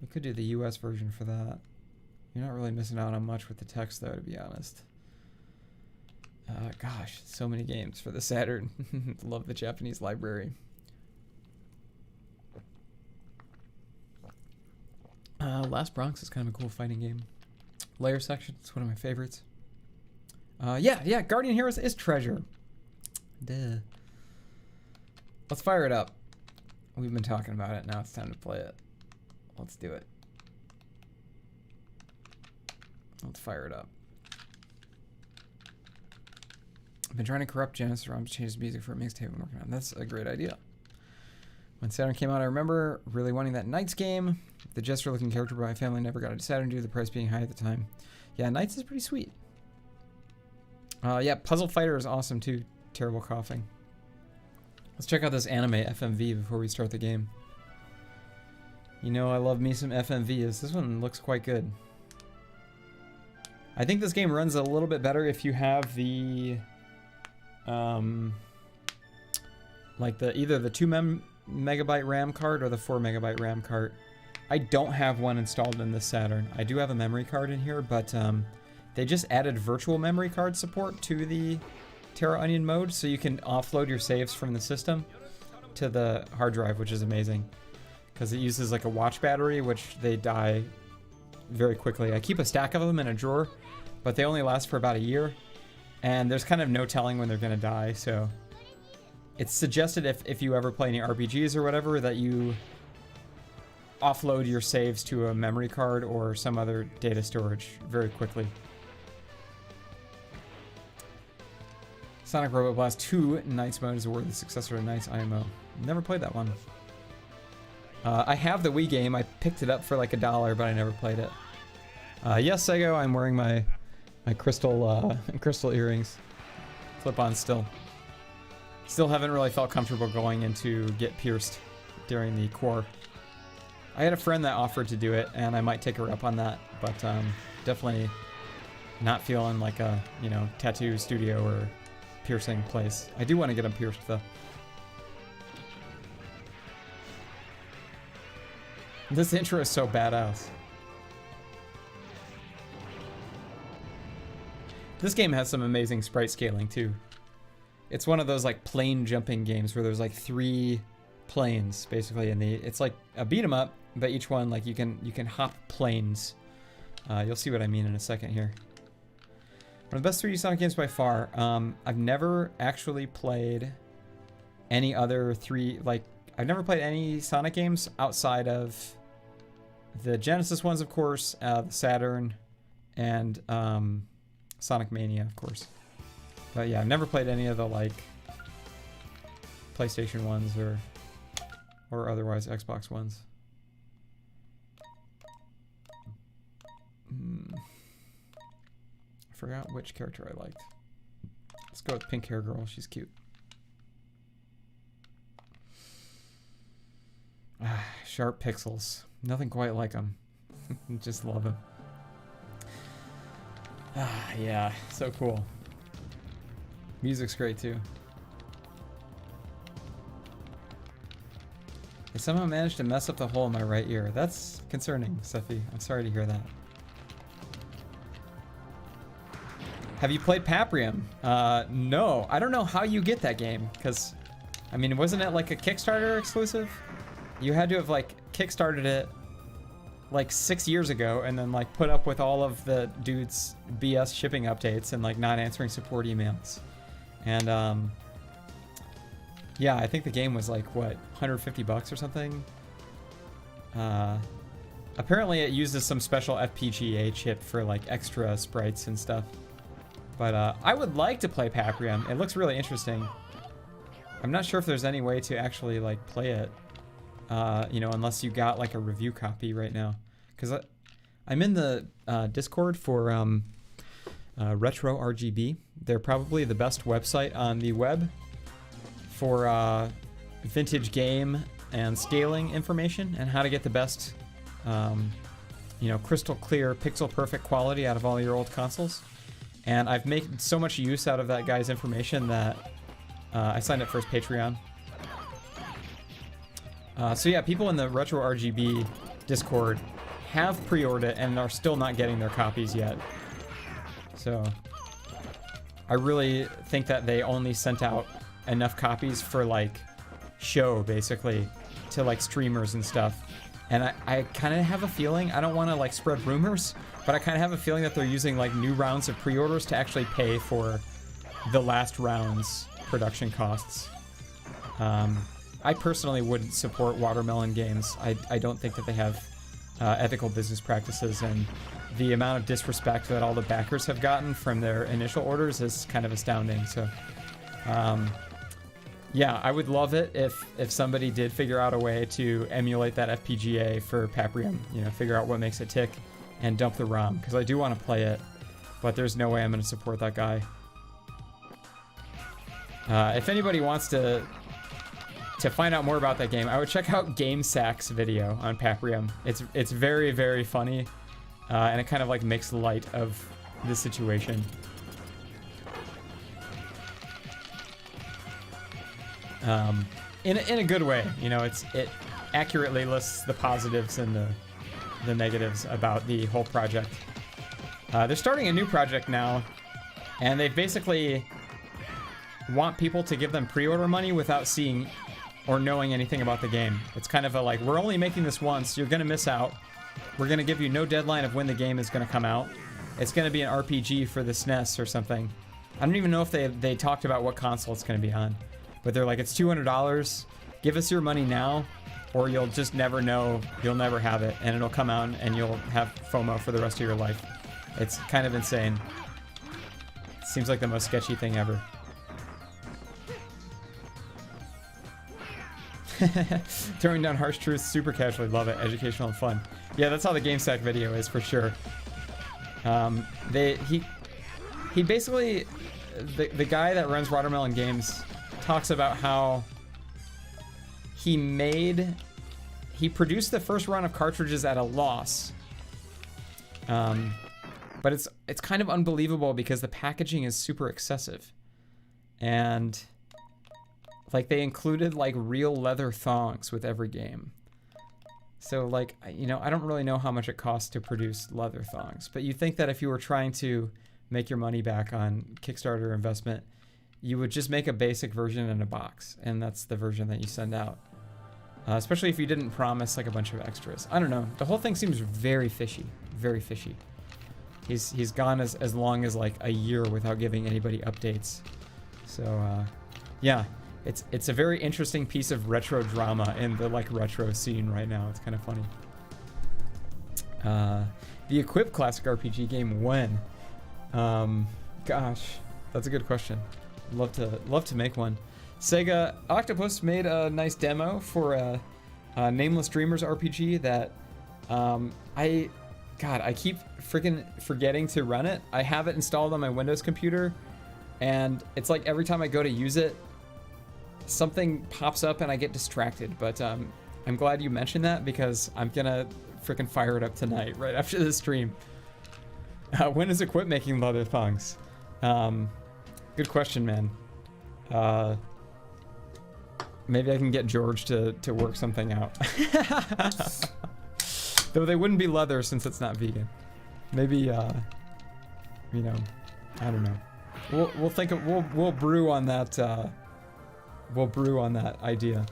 We could do the US version for that. You're not really missing out on much with the text, though, to be honest. Gosh, so many games for the Saturn. Love the Japanese library. Last Bronx is kind of a cool fighting game. Layer Section, it's one of my favorites. Yeah, Guardian Heroes is treasure. Duh. Let's fire it up. We've been talking about it, now it's time to play it. Let's do it. Let's fire it up. I've been trying to corrupt Genesis ROM to change his music for a mixtape I'm working on. That's a great idea. When Saturn came out, I remember really wanting that Knights game. The jester-looking character by my family never got a Saturn due to the price being high at the time. Yeah, Knights is pretty sweet. Yeah, Puzzle Fighter is awesome too. Terrible coughing. Let's check out this anime FMV before we start the game. You know I love me some FMVs. This one looks quite good. I think this game runs a little bit better if you have the like either the 2 megabyte RAM card or the 4 megabyte RAM card. I don't have one installed in the Saturn. I do have a memory card in here, but they just added virtual memory card support to the Terraonion mode, so you can offload your saves from the system to the hard drive, which is amazing because it uses like a watch battery, which they die very quickly. I keep a stack of them in a drawer, but they only last for about a year, and there's kind of no telling when they're going to die, so it's suggested if you ever play any RPGs or whatever that you offload your saves to a memory card or some other data storage very quickly. Sonic Robot Blast 2 Knights mode is a worthy successor to Knights IMO. Never played that one. I have the Wii game. I picked it up for like $1, but I never played it. Yes, Sego, I'm wearing my crystal crystal earrings. Clip-on still. Still haven't really felt comfortable going in to get pierced during the core. I had a friend that offered to do it, and I might take her up on that, but definitely not feeling like a, tattoo studio or piercing place. I do want to get them pierced, though. This intro is so badass. This game has some amazing sprite scaling, too. It's one of those, like, plane jumping games where there's, like, 3 planes, basically, and it's like a beat 'em up, but each one, like, you can hop planes. You'll see what I mean in a second here. One of the best 3D Sonic games by far. I've never actually played any other I've never played any Sonic games outside of the Genesis ones, of course, the Saturn, and Sonic Mania, of course. But yeah, I've never played any of the, like, PlayStation ones or otherwise Xbox ones. I forgot which character I liked. Let's go with Pink Hair Girl. She's cute. Sharp pixels. Nothing quite like them. Just love them. Yeah, so cool. Music's great too. I somehow managed to mess up the hole in my right ear. That's concerning, Sephi. I'm sorry to hear that. Have you played Paprium? No. I don't know how you get that game, because, I mean, wasn't it like a Kickstarter exclusive? You had to have, like, Kickstarted it, like, 6 years ago, and then, like, put up with all of the dude's BS shipping updates and, like, not answering support emails. And, yeah, I think the game was, like, what, $150 or something? Apparently it uses some special FPGA chip for, like, extra sprites and stuff. But I would like to play Paprium. It looks really interesting. I'm not sure if there's any way to actually, like, play it. you know, unless you got like a review copy right now. Because I'm in the Discord for Retro RGB. They're probably the best website on the web for vintage game and scaling information and how to get the best, you know, crystal clear, pixel perfect quality out of all your old consoles. And I've made so much use out of that guy's information that I signed up for his Patreon. So yeah, people in the Retro RGB Discord have pre-ordered it and are still not getting their copies yet. So I really think that they only sent out enough copies for like show, basically, to like streamers and stuff. And I kind of have a feeling, I don't want to like spread rumors, but I kind of have a feeling that they're using like new rounds of pre-orders to actually pay for the last round's production costs. I personally wouldn't support Watermelon Games. I don't think that they have ethical business practices, and the amount of disrespect that all the backers have gotten from their initial orders is kind of astounding. So yeah, I would love it if somebody did figure out a way to emulate that FPGA for Paprium, you know, figure out what makes it tick and dump the ROM, because I do want to play it, but there's no way I'm going to support that guy. If anybody wants to find out more about that game, I would check out GameSack's video on Paprium. It's very, very funny, and it kind of like makes light of the situation. In a good way, you know. It accurately lists the positives and the negatives about the whole project. They're starting a new project now, and they basically want people to give them pre-order money without seeing or knowing anything about the game. It's kind of a like, we're only making this once, you're gonna miss out. We're gonna give you no deadline of when the game is gonna come out. It's gonna be an RPG for the SNES or something. I don't even know if they talked about what console it's gonna be on. But they're like, it's $200, give us your money now, or you'll just never know, you'll never have it, and it'll come out and you'll have FOMO for the rest of your life. It's kind of insane. Seems like the most sketchy thing ever. Throwing down harsh truths super casually, love it, educational and fun. Yeah, that's how the GameStack video is for sure. He basically, the guy that runs Watermelon Games talks about how he produced the first run of cartridges at a loss. But it's kind of unbelievable because the packaging is super excessive. And like they included like real leather thongs with every game. So like, you know, I don't really know how much it costs to produce leather thongs, but you think that if you were trying to make your money back on Kickstarter investment, you would just make a basic version in a box, and that's the version that you send out. Especially if you didn't promise like a bunch of extras. I don't know. The whole thing seems very fishy. Very fishy. He's gone as long as like a year without giving anybody updates. So yeah, it's a very interesting piece of retro drama in the like retro scene right now. It's kind of funny. The Equip classic RPG game when? Gosh, that's a good question. Love to make one. Sega Octopus made a nice demo for a Nameless Dreamers RPG that I keep freaking forgetting to run it. I have it installed on my Windows computer, and it's like every time I go to use it, something pops up and I get distracted. But I'm glad you mentioned that, because I'm gonna freaking fire it up tonight right after the stream. When is Equip making leather thongs? Good question, man. Maybe I can get George to work something out. Though they wouldn't be leather since it's not vegan. Maybe, you know, I don't know. We'll think of, we'll brew on that. We'll brew on that idea.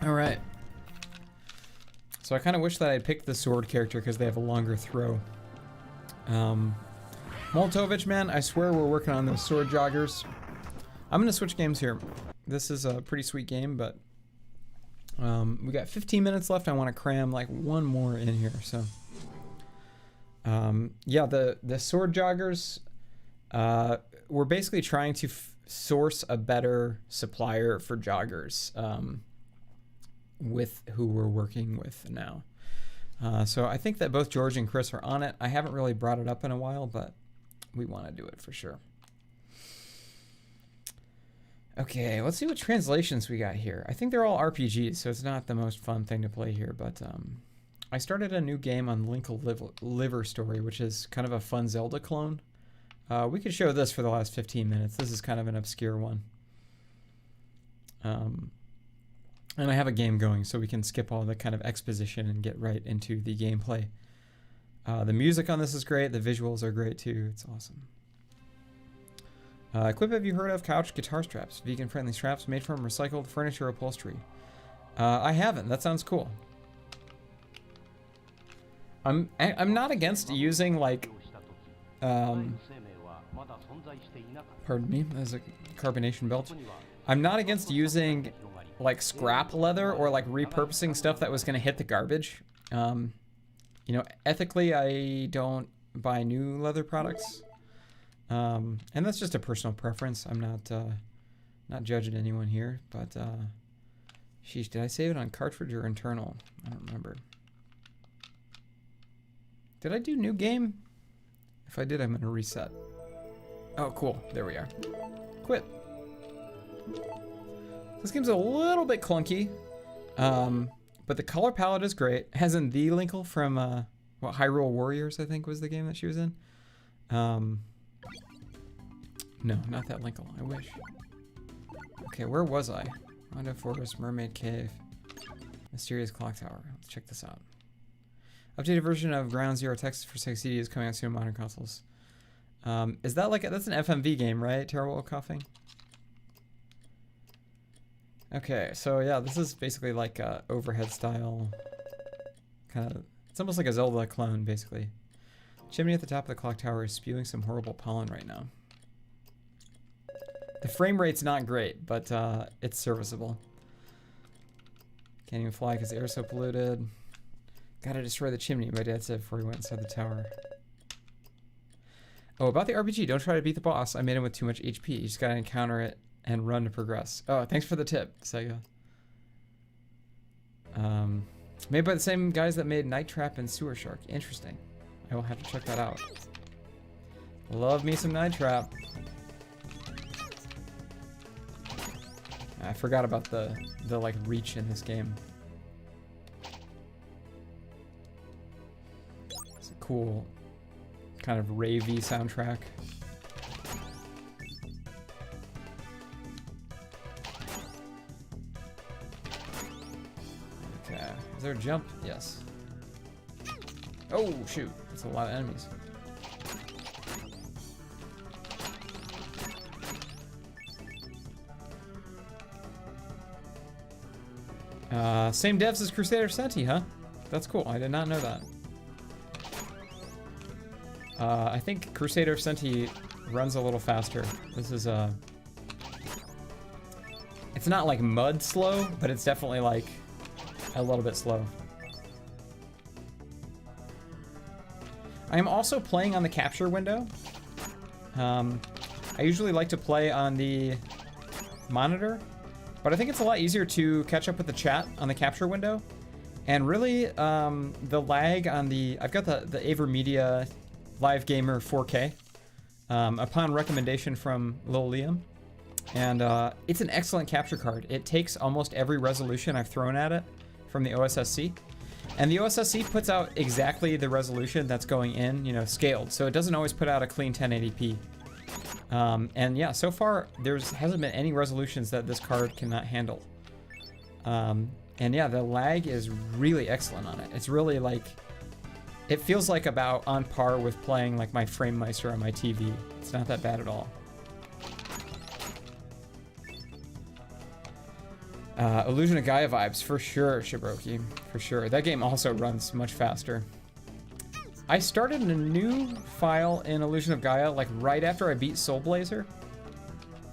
All right. So I kind of wish that I had picked the sword character because they have a longer throw. Moltovich, man, I swear we're working on those sword joggers. I'm gonna switch games here. This is a pretty sweet game, but we got 15 minutes left. I want to cram like one more in here. So yeah, the sword joggers, we're basically trying to source a better supplier for joggers with who we're working with now. So I think that both George and Chris are on it. I haven't really brought it up in a while, but we want to do it for sure. Okay, let's see what translations we got here. I think they're all RPGs, so it's not the most fun thing to play here, but I started a new game on Linkle Liver Story, which is kind of a fun Zelda clone. We could show this for the last 15 minutes. This is kind of an obscure one. And I have a game going, so we can skip all the kind of exposition and get right into the gameplay. The music on this is great. The visuals are great, too. It's awesome. Equip, have you heard of couch guitar straps? Vegan-friendly straps made from recycled furniture upholstery. I haven't. That sounds cool. I'm not against using, like, pardon me, there's a carbonation belch. I'm not against using, like, scrap leather or, like, repurposing stuff that was going to hit the garbage. You know, ethically, I don't buy new leather products. And that's just a personal preference. I'm not judging anyone here, but, sheesh, did I save it on cartridge or internal? I don't remember. Did I do new game? If I did, I'm gonna reset. Oh, cool, there we are. Quit. This game's a little bit clunky, but the color palette is great. As in the Linkle from, what, Hyrule Warriors, I think was the game that she was in. No, not that Linkle. I wish. Okay, where was I? Rondo Forest, Mermaid Cave, Mysterious Clock Tower. Let's check this out. Updated version of Ground Zero text for Sega CD is coming out soon on modern consoles. Is that like that's an FMV game, right? Terrible coughing. Okay, so yeah, this is basically like a overhead style kind of. It's almost like a Zelda clone, basically. Chimney at the top of the clock tower is spewing some horrible pollen right now. The frame rate's not great, but it's serviceable. Can't even fly because the air's so polluted. Gotta destroy the chimney, my dad said before he went inside the tower. Oh, about the RPG, don't try to beat the boss. I made him with too much HP. You just gotta encounter it and run to progress. Oh, thanks for the tip, Sega. Made by the same guys that made Night Trap and Sewer Shark. Interesting. I will have to check that out. Love me some Night Trap. I forgot about the like reach in this game. It's a cool kind of ravey soundtrack. Okay, is there a jump? Yes. Oh shoot, that's a lot of enemies. Same devs as Crusader Senti, huh? That's cool. I did not know that. I think Crusader Senti runs a little faster. This is it's not like mud slow, but it's definitely like a little bit slow. I am also playing on the capture window. I usually like to play on the monitor, but I think it's a lot easier to catch up with the chat on the capture window. And really, the lag on the... I've got the AverMedia Live Gamer 4K upon recommendation from Lil Liam. And it's an excellent capture card. It takes almost every resolution I've thrown at it from the OSSC. And the OSSC puts out exactly the resolution that's going in, you know, scaled. So it doesn't always put out a clean 1080p. And yeah, so far hasn't been any resolutions that this card cannot handle. And yeah, the lag is really excellent on it. It's really like, it feels like about on par with playing like my FrameMeister on my TV. It's not that bad at all. Illusion of Gaia vibes, for sure, Shibroki, for sure. That game also runs much faster. I started a new file in Illusion of Gaia like right after I beat Soul Blazer,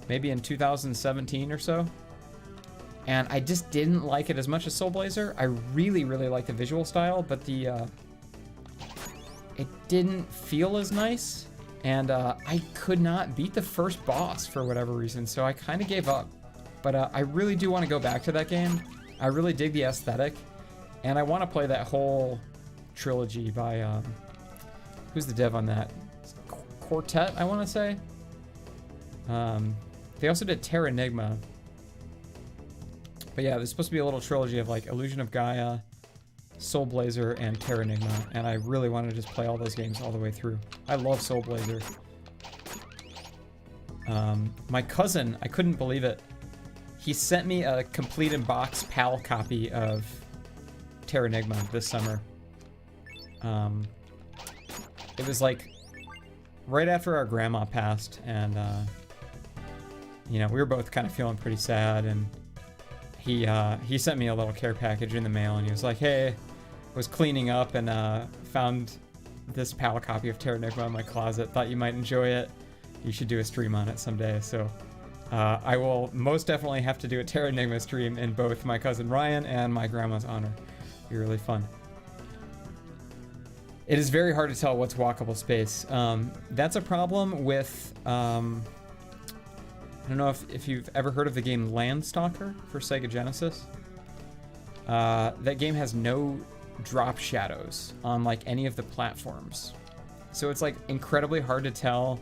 maybe in 2017 or so. And I just didn't like it as much as Soul Blazer. I really, really like the visual style, but it didn't feel as nice. And I could not beat the first boss for whatever reason, so I kind of gave up. But I really do want to go back to that game. I really dig the aesthetic, and I want to play that whole trilogy by, who's the dev on that? Quartet, I want to say. They also did Terraonigma. But yeah, there's supposed to be a little trilogy of like Illusion of Gaia, Soul Blazer, and Terraonigma, and I really want to just play all those games all the way through. I love Soul Blazer. My cousin, I couldn't believe it. He sent me a complete in box PAL copy of Terraonigma this summer. It was like right after our grandma passed, and you know, we were both kind of feeling pretty sad, and he sent me a little care package in the mail, and he was like, hey, I was cleaning up and found this PAL copy of Terraonigma in my closet, thought you might enjoy it. You should do a stream on it someday. So I will most definitely have to do a Terraonigma stream in both my cousin Ryan and my grandma's honor. It'll be really fun. It is very hard to tell what's walkable space. That's a problem with I don't know if you've ever heard of the game Landstalker for Sega Genesis. That game has no drop shadows on like any of the platforms. So it's like incredibly hard to tell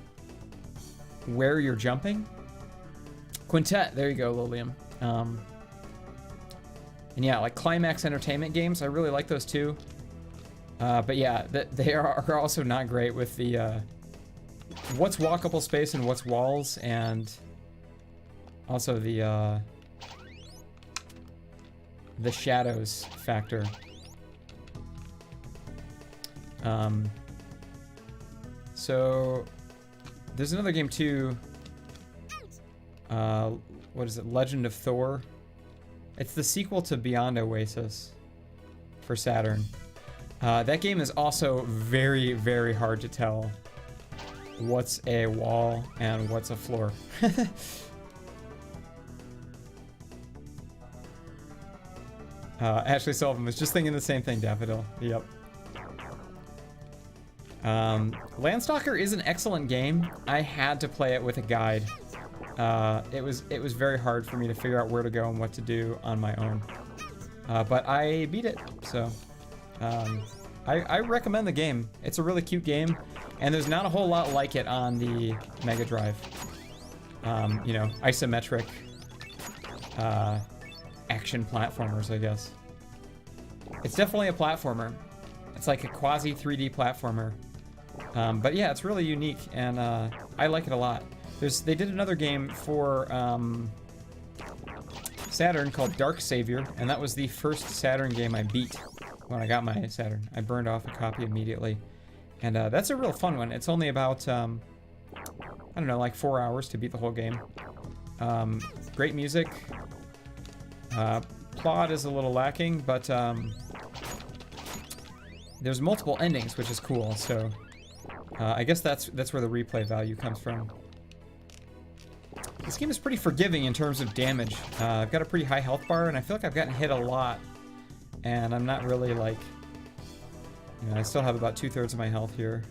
where you're jumping. Quintet, there you go, Lilium. And yeah, like Climax Entertainment games, I really like those too. But yeah, they are also not great with the what's walkable space and what's walls, and also the shadows factor. So there's another game too. What is it? Legend of Thor. It's the sequel to Beyond Oasis for Saturn. That game is also very, very hard to tell what's a wall and what's a floor. Ashley Sullivan was just thinking the same thing, Daffodil. Yep. Landstalker is an excellent game. I had to play it with a guide. It was very hard for me to figure out where to go and what to do on my own. But I beat it, so I recommend the game. It's a really cute game, and there's not a whole lot like it on the Mega Drive. You know, isometric action platformers, I guess. It's definitely a platformer. It's like a quasi 3D platformer. But yeah, it's really unique, and I like it a lot. They did another game for Saturn called Dark Savior, and that was the first Saturn game I beat when I got my Saturn. I burned off a copy immediately, and that's a real fun one. It's only about, I don't know, like 4 hours to beat the whole game. Great music. Plot is a little lacking, but there's multiple endings, which is cool, so I guess that's where the replay value comes from. This game is pretty forgiving in terms of damage. I've got a pretty high health bar, and I feel like I've gotten hit a lot, and I'm not really like, you know, I still have about 2/3 of my health here.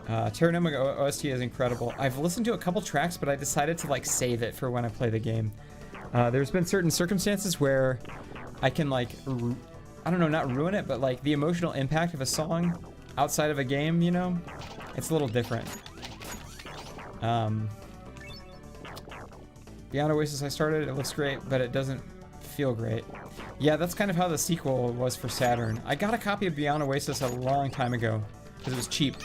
Terraonion OST is incredible. I've listened to a couple tracks, but I decided to like save it for when I play the game. There's been certain circumstances where I can like, I don't know, not ruin it, but like the emotional impact of a song outside of a game, you know, it's a little different. Beyond Oasis I started, it looks great, but it doesn't feel great. Yeah, that's kind of how the sequel was for Saturn. I got a copy of Beyond Oasis a long time ago, because it was cheap.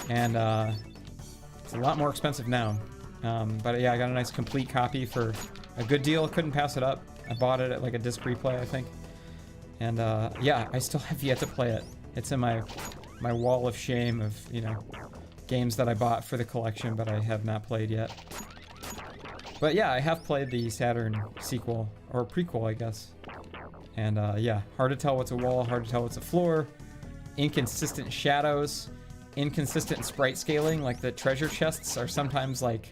And it's a lot more expensive now. But yeah, I got a nice complete copy for a good deal. Couldn't pass it up. I bought it at like a disc replay, I think. And yeah, I still have yet to play it. It's in my wall of shame of, you know, games that I bought for the collection, but I have not played yet. But yeah, I have played the Saturn sequel, or prequel, I guess. And yeah, hard to tell what's a wall, hard to tell what's a floor. Inconsistent shadows. Inconsistent sprite scaling, like the treasure chests are sometimes like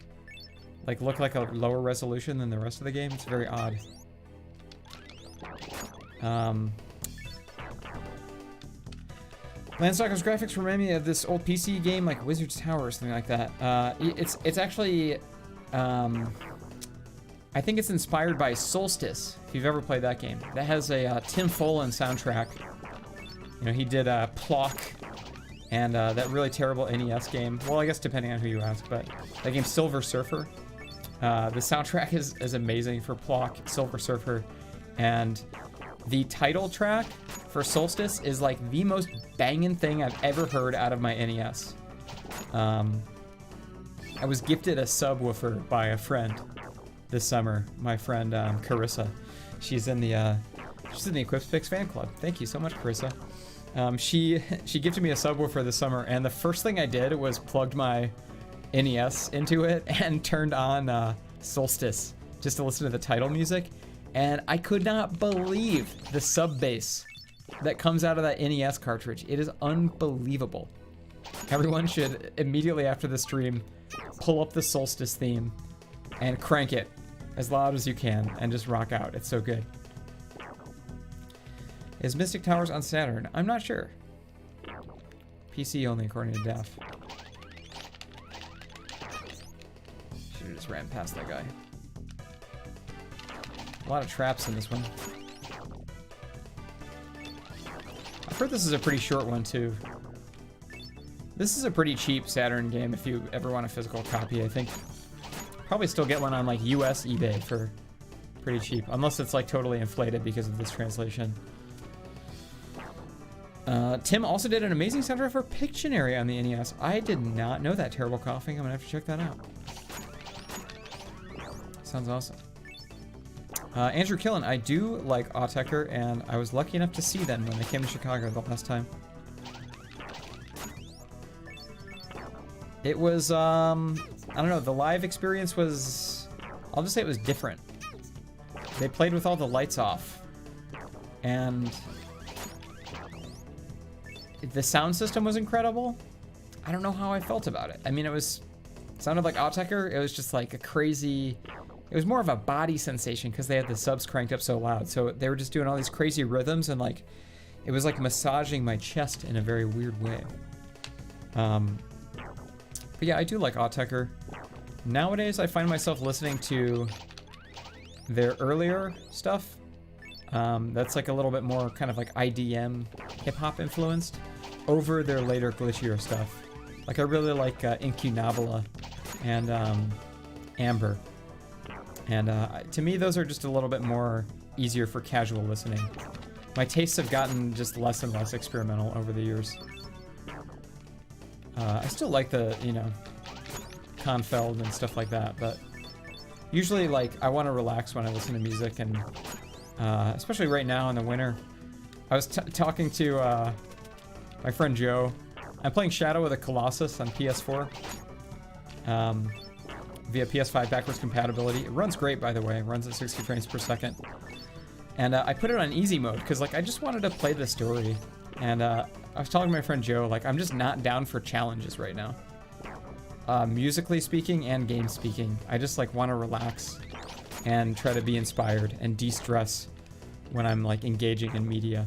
look like a lower resolution than the rest of the game. It's very odd. Landstalker's graphics remind me of this old PC game like Wizard's Tower or something like that. It's actually, I think it's inspired by Solstice, if you've ever played that game. That has a Tim Follin soundtrack. You know, he did Plock and that really terrible NES game. Well, I guess depending on who you ask, but that game Silver Surfer. The soundtrack is amazing for Plock, Silver Surfer, and the title track for Solstice is like the most banging thing I've ever heard out of my NES. I was gifted a subwoofer by a friend this summer. My friend Carissa, she's in the Equips Picks fan club. Thank you so much, Carissa. She gifted me a subwoofer this summer, and the first thing I did was plugged my NES into it and turned on Solstice just to listen to the title music. And I could not believe the sub bass that comes out of that NES cartridge. It is unbelievable. Everyone should immediately after the stream pull up the Solstice theme and crank it as loud as you can and just rock out. It's so good. Is Mystic Towers on Saturn? I'm not sure. PC only according to Def. Should've just ran past that guy. A lot of traps in this one. I've heard this is a pretty short one too. This is a pretty cheap Saturn game if you ever want a physical copy. I think probably still get one on like US eBay for pretty cheap, unless it's like totally inflated because of this translation. Tim also did an amazing soundtrack for Pictionary on the NES. I did not know that. Terrible coughing. I'm gonna have to check that out. Sounds awesome. Andrew Killen, I do like Autechre, and I was lucky enough to see them when they came to Chicago the last time. It was, I don't know, the live experience was, I'll just say it was different. They played with all the lights off, and the sound system was incredible. I don't know how I felt about it. I mean, it sounded like Autechre. It was just like a crazy... It was more of a body sensation because they had the subs cranked up so loud. So they were just doing all these crazy rhythms, and like it was like massaging my chest in a very weird way. But yeah, I do like Autechre. Nowadays, I find myself listening to their earlier stuff. That's like a little bit more kind of like IDM hip-hop influenced over their later glitchier stuff. Like I really like Incunabula and Amber. And to me, those are just a little bit more easier for casual listening. My tastes have gotten just less and less experimental over the years. I still like the, you know, Handheld and stuff like that, but usually, like, I want to relax when I listen to music, and especially right now in the winter. I was talking to my friend Joe. I'm playing Shadow of the Colossus on PS4. Via PS5 backwards compatibility. It runs great, by the way. It runs at 60 frames per second. And I put it on easy mode because, like, I just wanted to play the story. And I was telling my friend Joe, like, I'm just not down for challenges right now. Musically speaking and game speaking. I just, like, want to relax and try to be inspired and de-stress when I'm, like, engaging in media.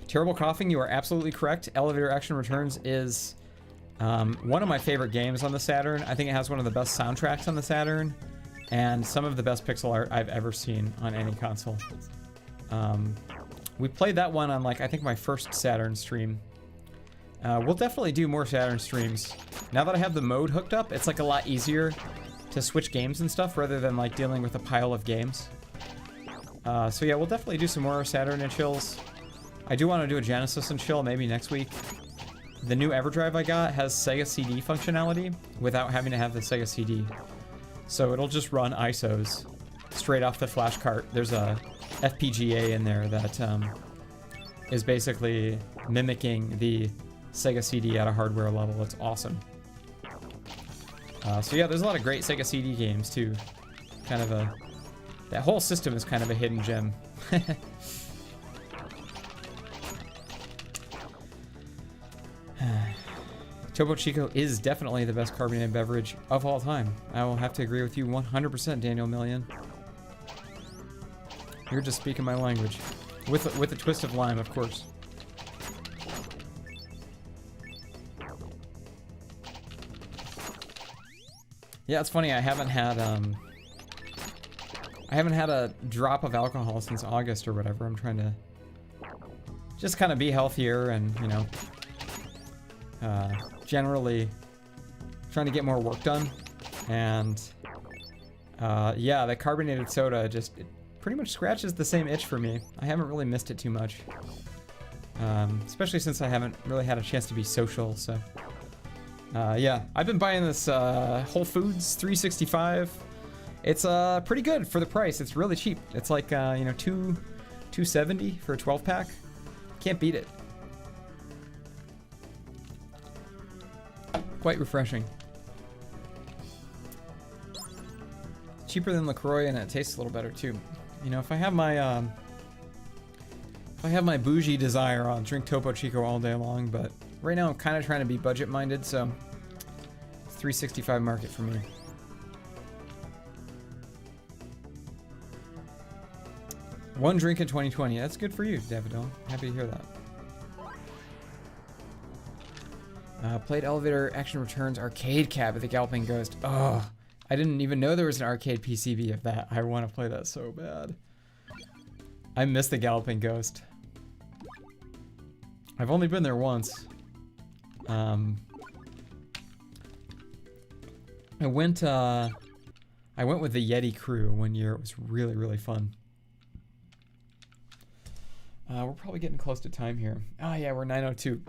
Terrible coughing, you are absolutely correct. Elevator Action Returns is... one of my favorite games on the Saturn. I think it has one of the best soundtracks on the Saturn, and some of the best pixel art I've ever seen on any console. We played that one on, like, I think my first Saturn stream. We'll definitely do more Saturn streams. Now that I have the mode hooked up, it's like a lot easier to switch games and stuff rather than like dealing with a pile of games. So yeah, we'll definitely do some more Saturn and chills. I do want to do a Genesis and chill maybe next week. The new EverDrive I got has Sega CD functionality without having to have the Sega CD. So it'll just run ISOs straight off the flash cart. There's a FPGA in there that is basically mimicking the Sega CD at a hardware level. It's awesome. So yeah, there's a lot of great Sega CD games too. Kind of that whole system is kind of a hidden gem. Topo Chico is definitely the best carbonated beverage of all time. I will have to agree with you 100%, Daniel Million. You're just speaking my language. With a twist of lime, of course. Yeah, it's funny. I haven't had a drop of alcohol since August or whatever. I'm trying to just kind of be healthier and, you know, generally trying to get more work done. And yeah, the carbonated soda just it pretty much scratches the same itch for me. I haven't really missed it too much, especially since I haven't really had a chance to be social. So yeah, I've been buying this Whole Foods 365. It's pretty good for the price. It's really cheap. It's like you know, $2.70 for a 12 pack. Can't beat it. Quite refreshing. Cheaper than LaCroix, and it tastes a little better too. You know, if I have my bougie desire, I'll drink Topo Chico all day long. But right now, I'm kind of trying to be budget-minded, so it's 365 market for me. One drink in 2020. That's good for you, Davidon. Happy to hear that. Played Elevator Action Returns arcade cab at the Galloping Ghost. Oh, I didn't even know there was an arcade PCB of that. I want to play that so bad. I miss the Galloping Ghost. I've only been there once. I went with the Yeti crew one year. It was really, really fun. We're probably getting close to time here. Oh yeah, we're 9:02.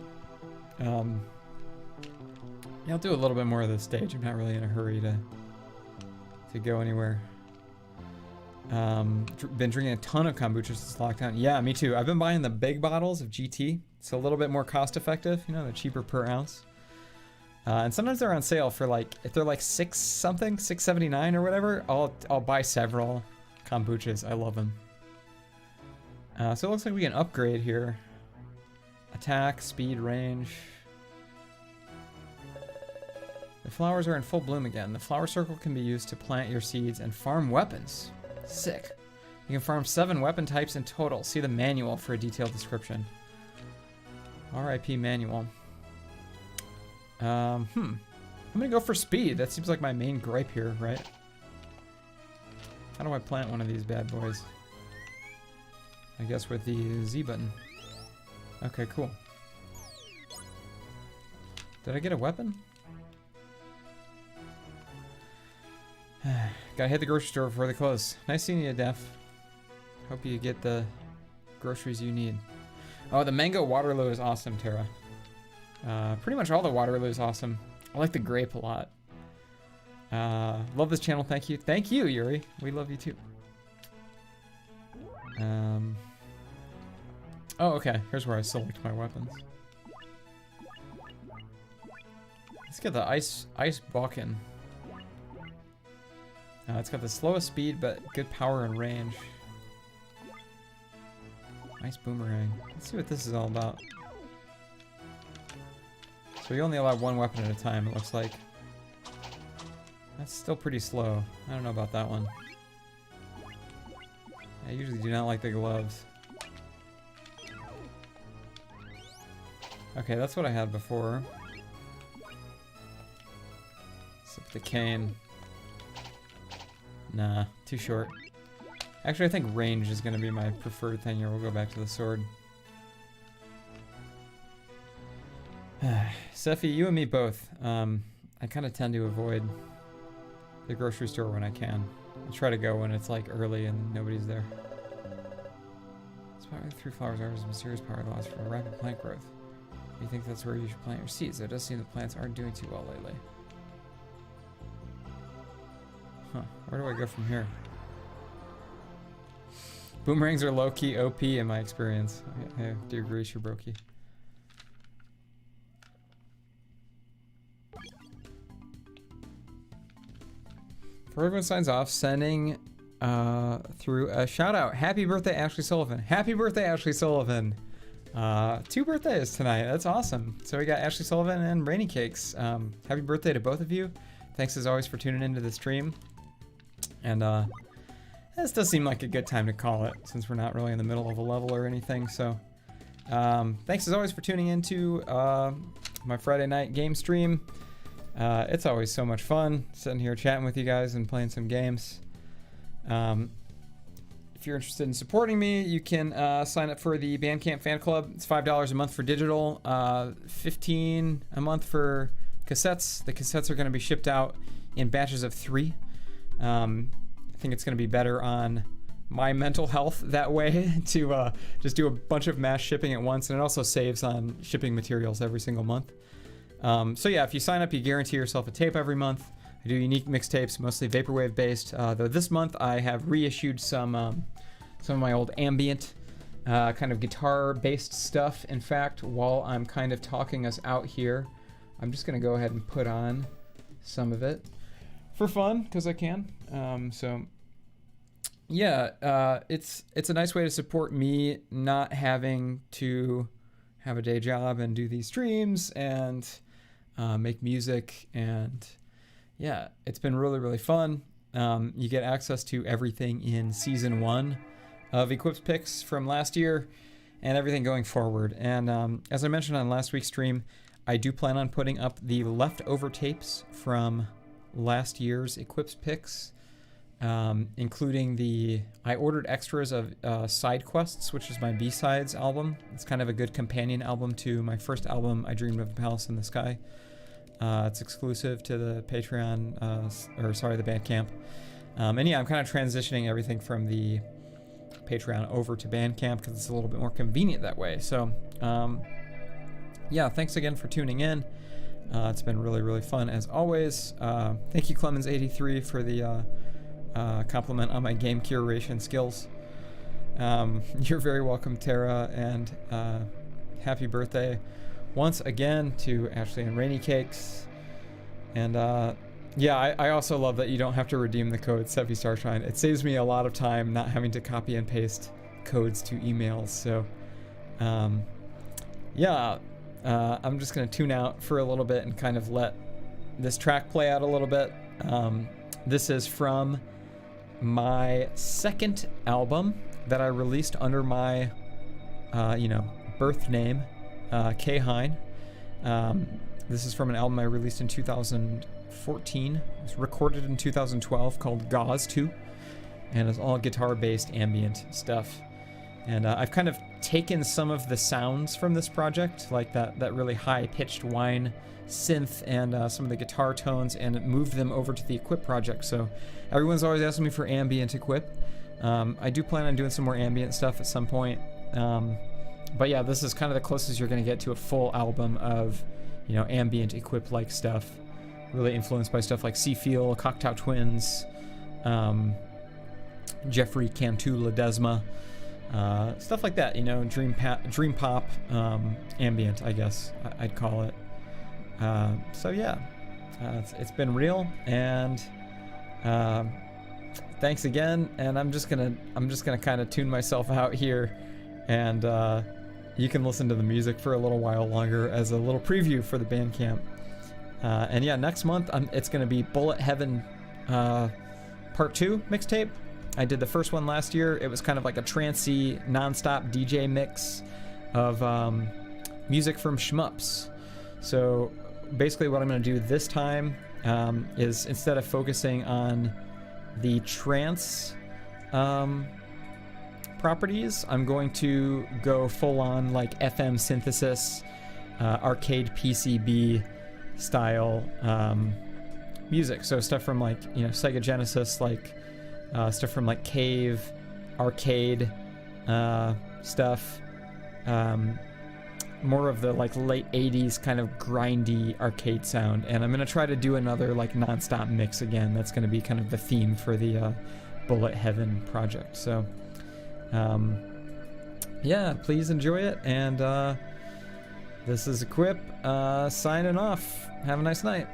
Yeah, I'll do a little bit more of this stage. I'm not really in a hurry to go anywhere. Been drinking a ton of kombucha since lockdown. Yeah, me too. I've been buying the big bottles of GT. It's a little bit more cost effective. You know, they're cheaper per ounce. And sometimes they're on sale for like, if they're like $6.79 or whatever, I'll buy several kombuchas. I love them. So it looks like we can upgrade here. Attack, speed, range. The flowers are in full bloom again. The flower circle can be used to plant your seeds and farm weapons. Sick. You can farm 7 weapon types in total. See the manual for a detailed description. RIP manual. I'm gonna go for speed. That seems like my main gripe here, right? How do I plant one of these bad boys? I guess with the Z button. Okay, cool. Did I get a weapon? Gotta hit the grocery store before they close. Nice seeing you, Def. Hope you get the groceries you need. Oh, the mango Waterloo is awesome, Tara. Pretty much all the Waterloo is awesome. I like the grape a lot. Love this channel, thank you. Thank you, Yuri. We love you too. Oh, okay. Here's where I select my weapons. Let's get the Ice Balkan. It's got the slowest speed, but good power and range. Nice boomerang. Let's see what this is all about. So you only allow one weapon at a time, it looks like. That's still pretty slow. I don't know about that one. I usually do not like the gloves. Okay, that's what I had before. Except the cane. Nah, too short. Actually, I think range is going to be my preferred thing here. We'll go back to the sword. Sephi, you and me both. I kind of tend to avoid the grocery store when I can. I try to go when it's like early and nobody's there. Inspired through flowers are a mysterious power that allows for rapid plant growth. You think that's where you should plant your seeds? It does seem the plants aren't doing too well lately. Huh, where do I go from here? Boomerangs are low-key OP in my experience. I do agree, Shiroki. Before everyone signs off, sending through a shout out. Happy birthday, Ashley Sullivan. Happy birthday, Ashley Sullivan. 2 birthdays tonight. That's awesome. So we got Ashley Sullivan and Rainy Cakes. Happy birthday to both of you. Thanks as always for tuning into the stream. And this does seem like a good time to call it, since we're not really in the middle of a level or anything. So, thanks as always for tuning into my Friday night game stream. It's always so much fun sitting here chatting with you guys and playing some games. If you're interested in supporting me, you can sign up for the Bandcamp fan club. It's $5 a month for digital, $15 a month for cassettes. The cassettes are going to be shipped out in batches of 3. I think it's going to be better on my mental health that way to just do a bunch of mass shipping at once, and it also saves on shipping materials every single month. So yeah, if you sign up, you guarantee yourself a tape every month. I do unique mixtapes, mostly vaporwave based. Though this month I have reissued some of my old ambient kind of guitar based stuff. In fact, while I'm kind of talking us out here, I'm just gonna go ahead and put on some of it for fun because I can. So yeah, it's a nice way to support me not having to have a day job and do these streams and make music. And yeah, it's been really, really fun. You get access to everything in Season 1 of Equip's Picks from last year and everything going forward. And as I mentioned on last week's stream, I do plan on putting up the leftover tapes from last year's Equip's Picks, including I ordered extras of Side Quests, which is my B-Sides album. It's kind of a good companion album to my first album, I Dreamed of a Palace in the Sky. It's exclusive to the Patreon, the Bandcamp. And yeah, I'm kind of transitioning everything from the Patreon over to Bandcamp because it's a little bit more convenient that way. So, yeah, thanks again for tuning in. It's been really, really fun as always. Thank you, Clemens83, for the compliment on my game curation skills. You're very welcome, Tara, and happy birthday once again to Ashley and Rainy Cakes. And yeah, I also love that you don't have to redeem the code Sevi Starshine. It saves me a lot of time not having to copy and paste codes to emails. So yeah, I'm just gonna tune out for a little bit and kind of let this track play out a little bit. This is from my second album that I released under my birth name, K Hine. This is from an album I released in 2014. It was recorded in 2012 called Gauze 2, and it's all guitar-based ambient stuff. And I've kind of taken some of the sounds from this project, like that really high-pitched whine synth and some of the guitar tones, and moved them over to the Equip project. So everyone's always asking me for ambient Equip. I do plan on doing some more ambient stuff at some point. But yeah, this is kind of the closest you're going to get to a full album of, ambient Equip-like stuff, really influenced by stuff like Seafeel, Cocteau Twins, Jeffrey Cantu Ledesma, stuff like that, dream pop, ambient, I guess I'd call it. So yeah, it's been real, and thanks again. And I'm just gonna kind of tune myself out here, and you can listen to the music for a little while longer as a little preview for the Bandcamp. And yeah, next month it's gonna be Bullet Heaven Part 2 mixtape. I did the first one last year. It was kind of like a trancey, non-stop DJ mix of music from shmups. So basically what I'm going to do this time is, instead of focusing on the trance properties, I'm going to go full-on like FM synthesis, arcade PCB style music. So stuff from like, Sega Genesis, like stuff from like Cave, arcade stuff, more of the like late 80s kind of grindy arcade sound. And I'm going to try to do another like non-stop mix again. That's going to be kind of the theme for the Bullet Heaven project. So yeah, please enjoy it. And this is Equip signing off. Have a nice night.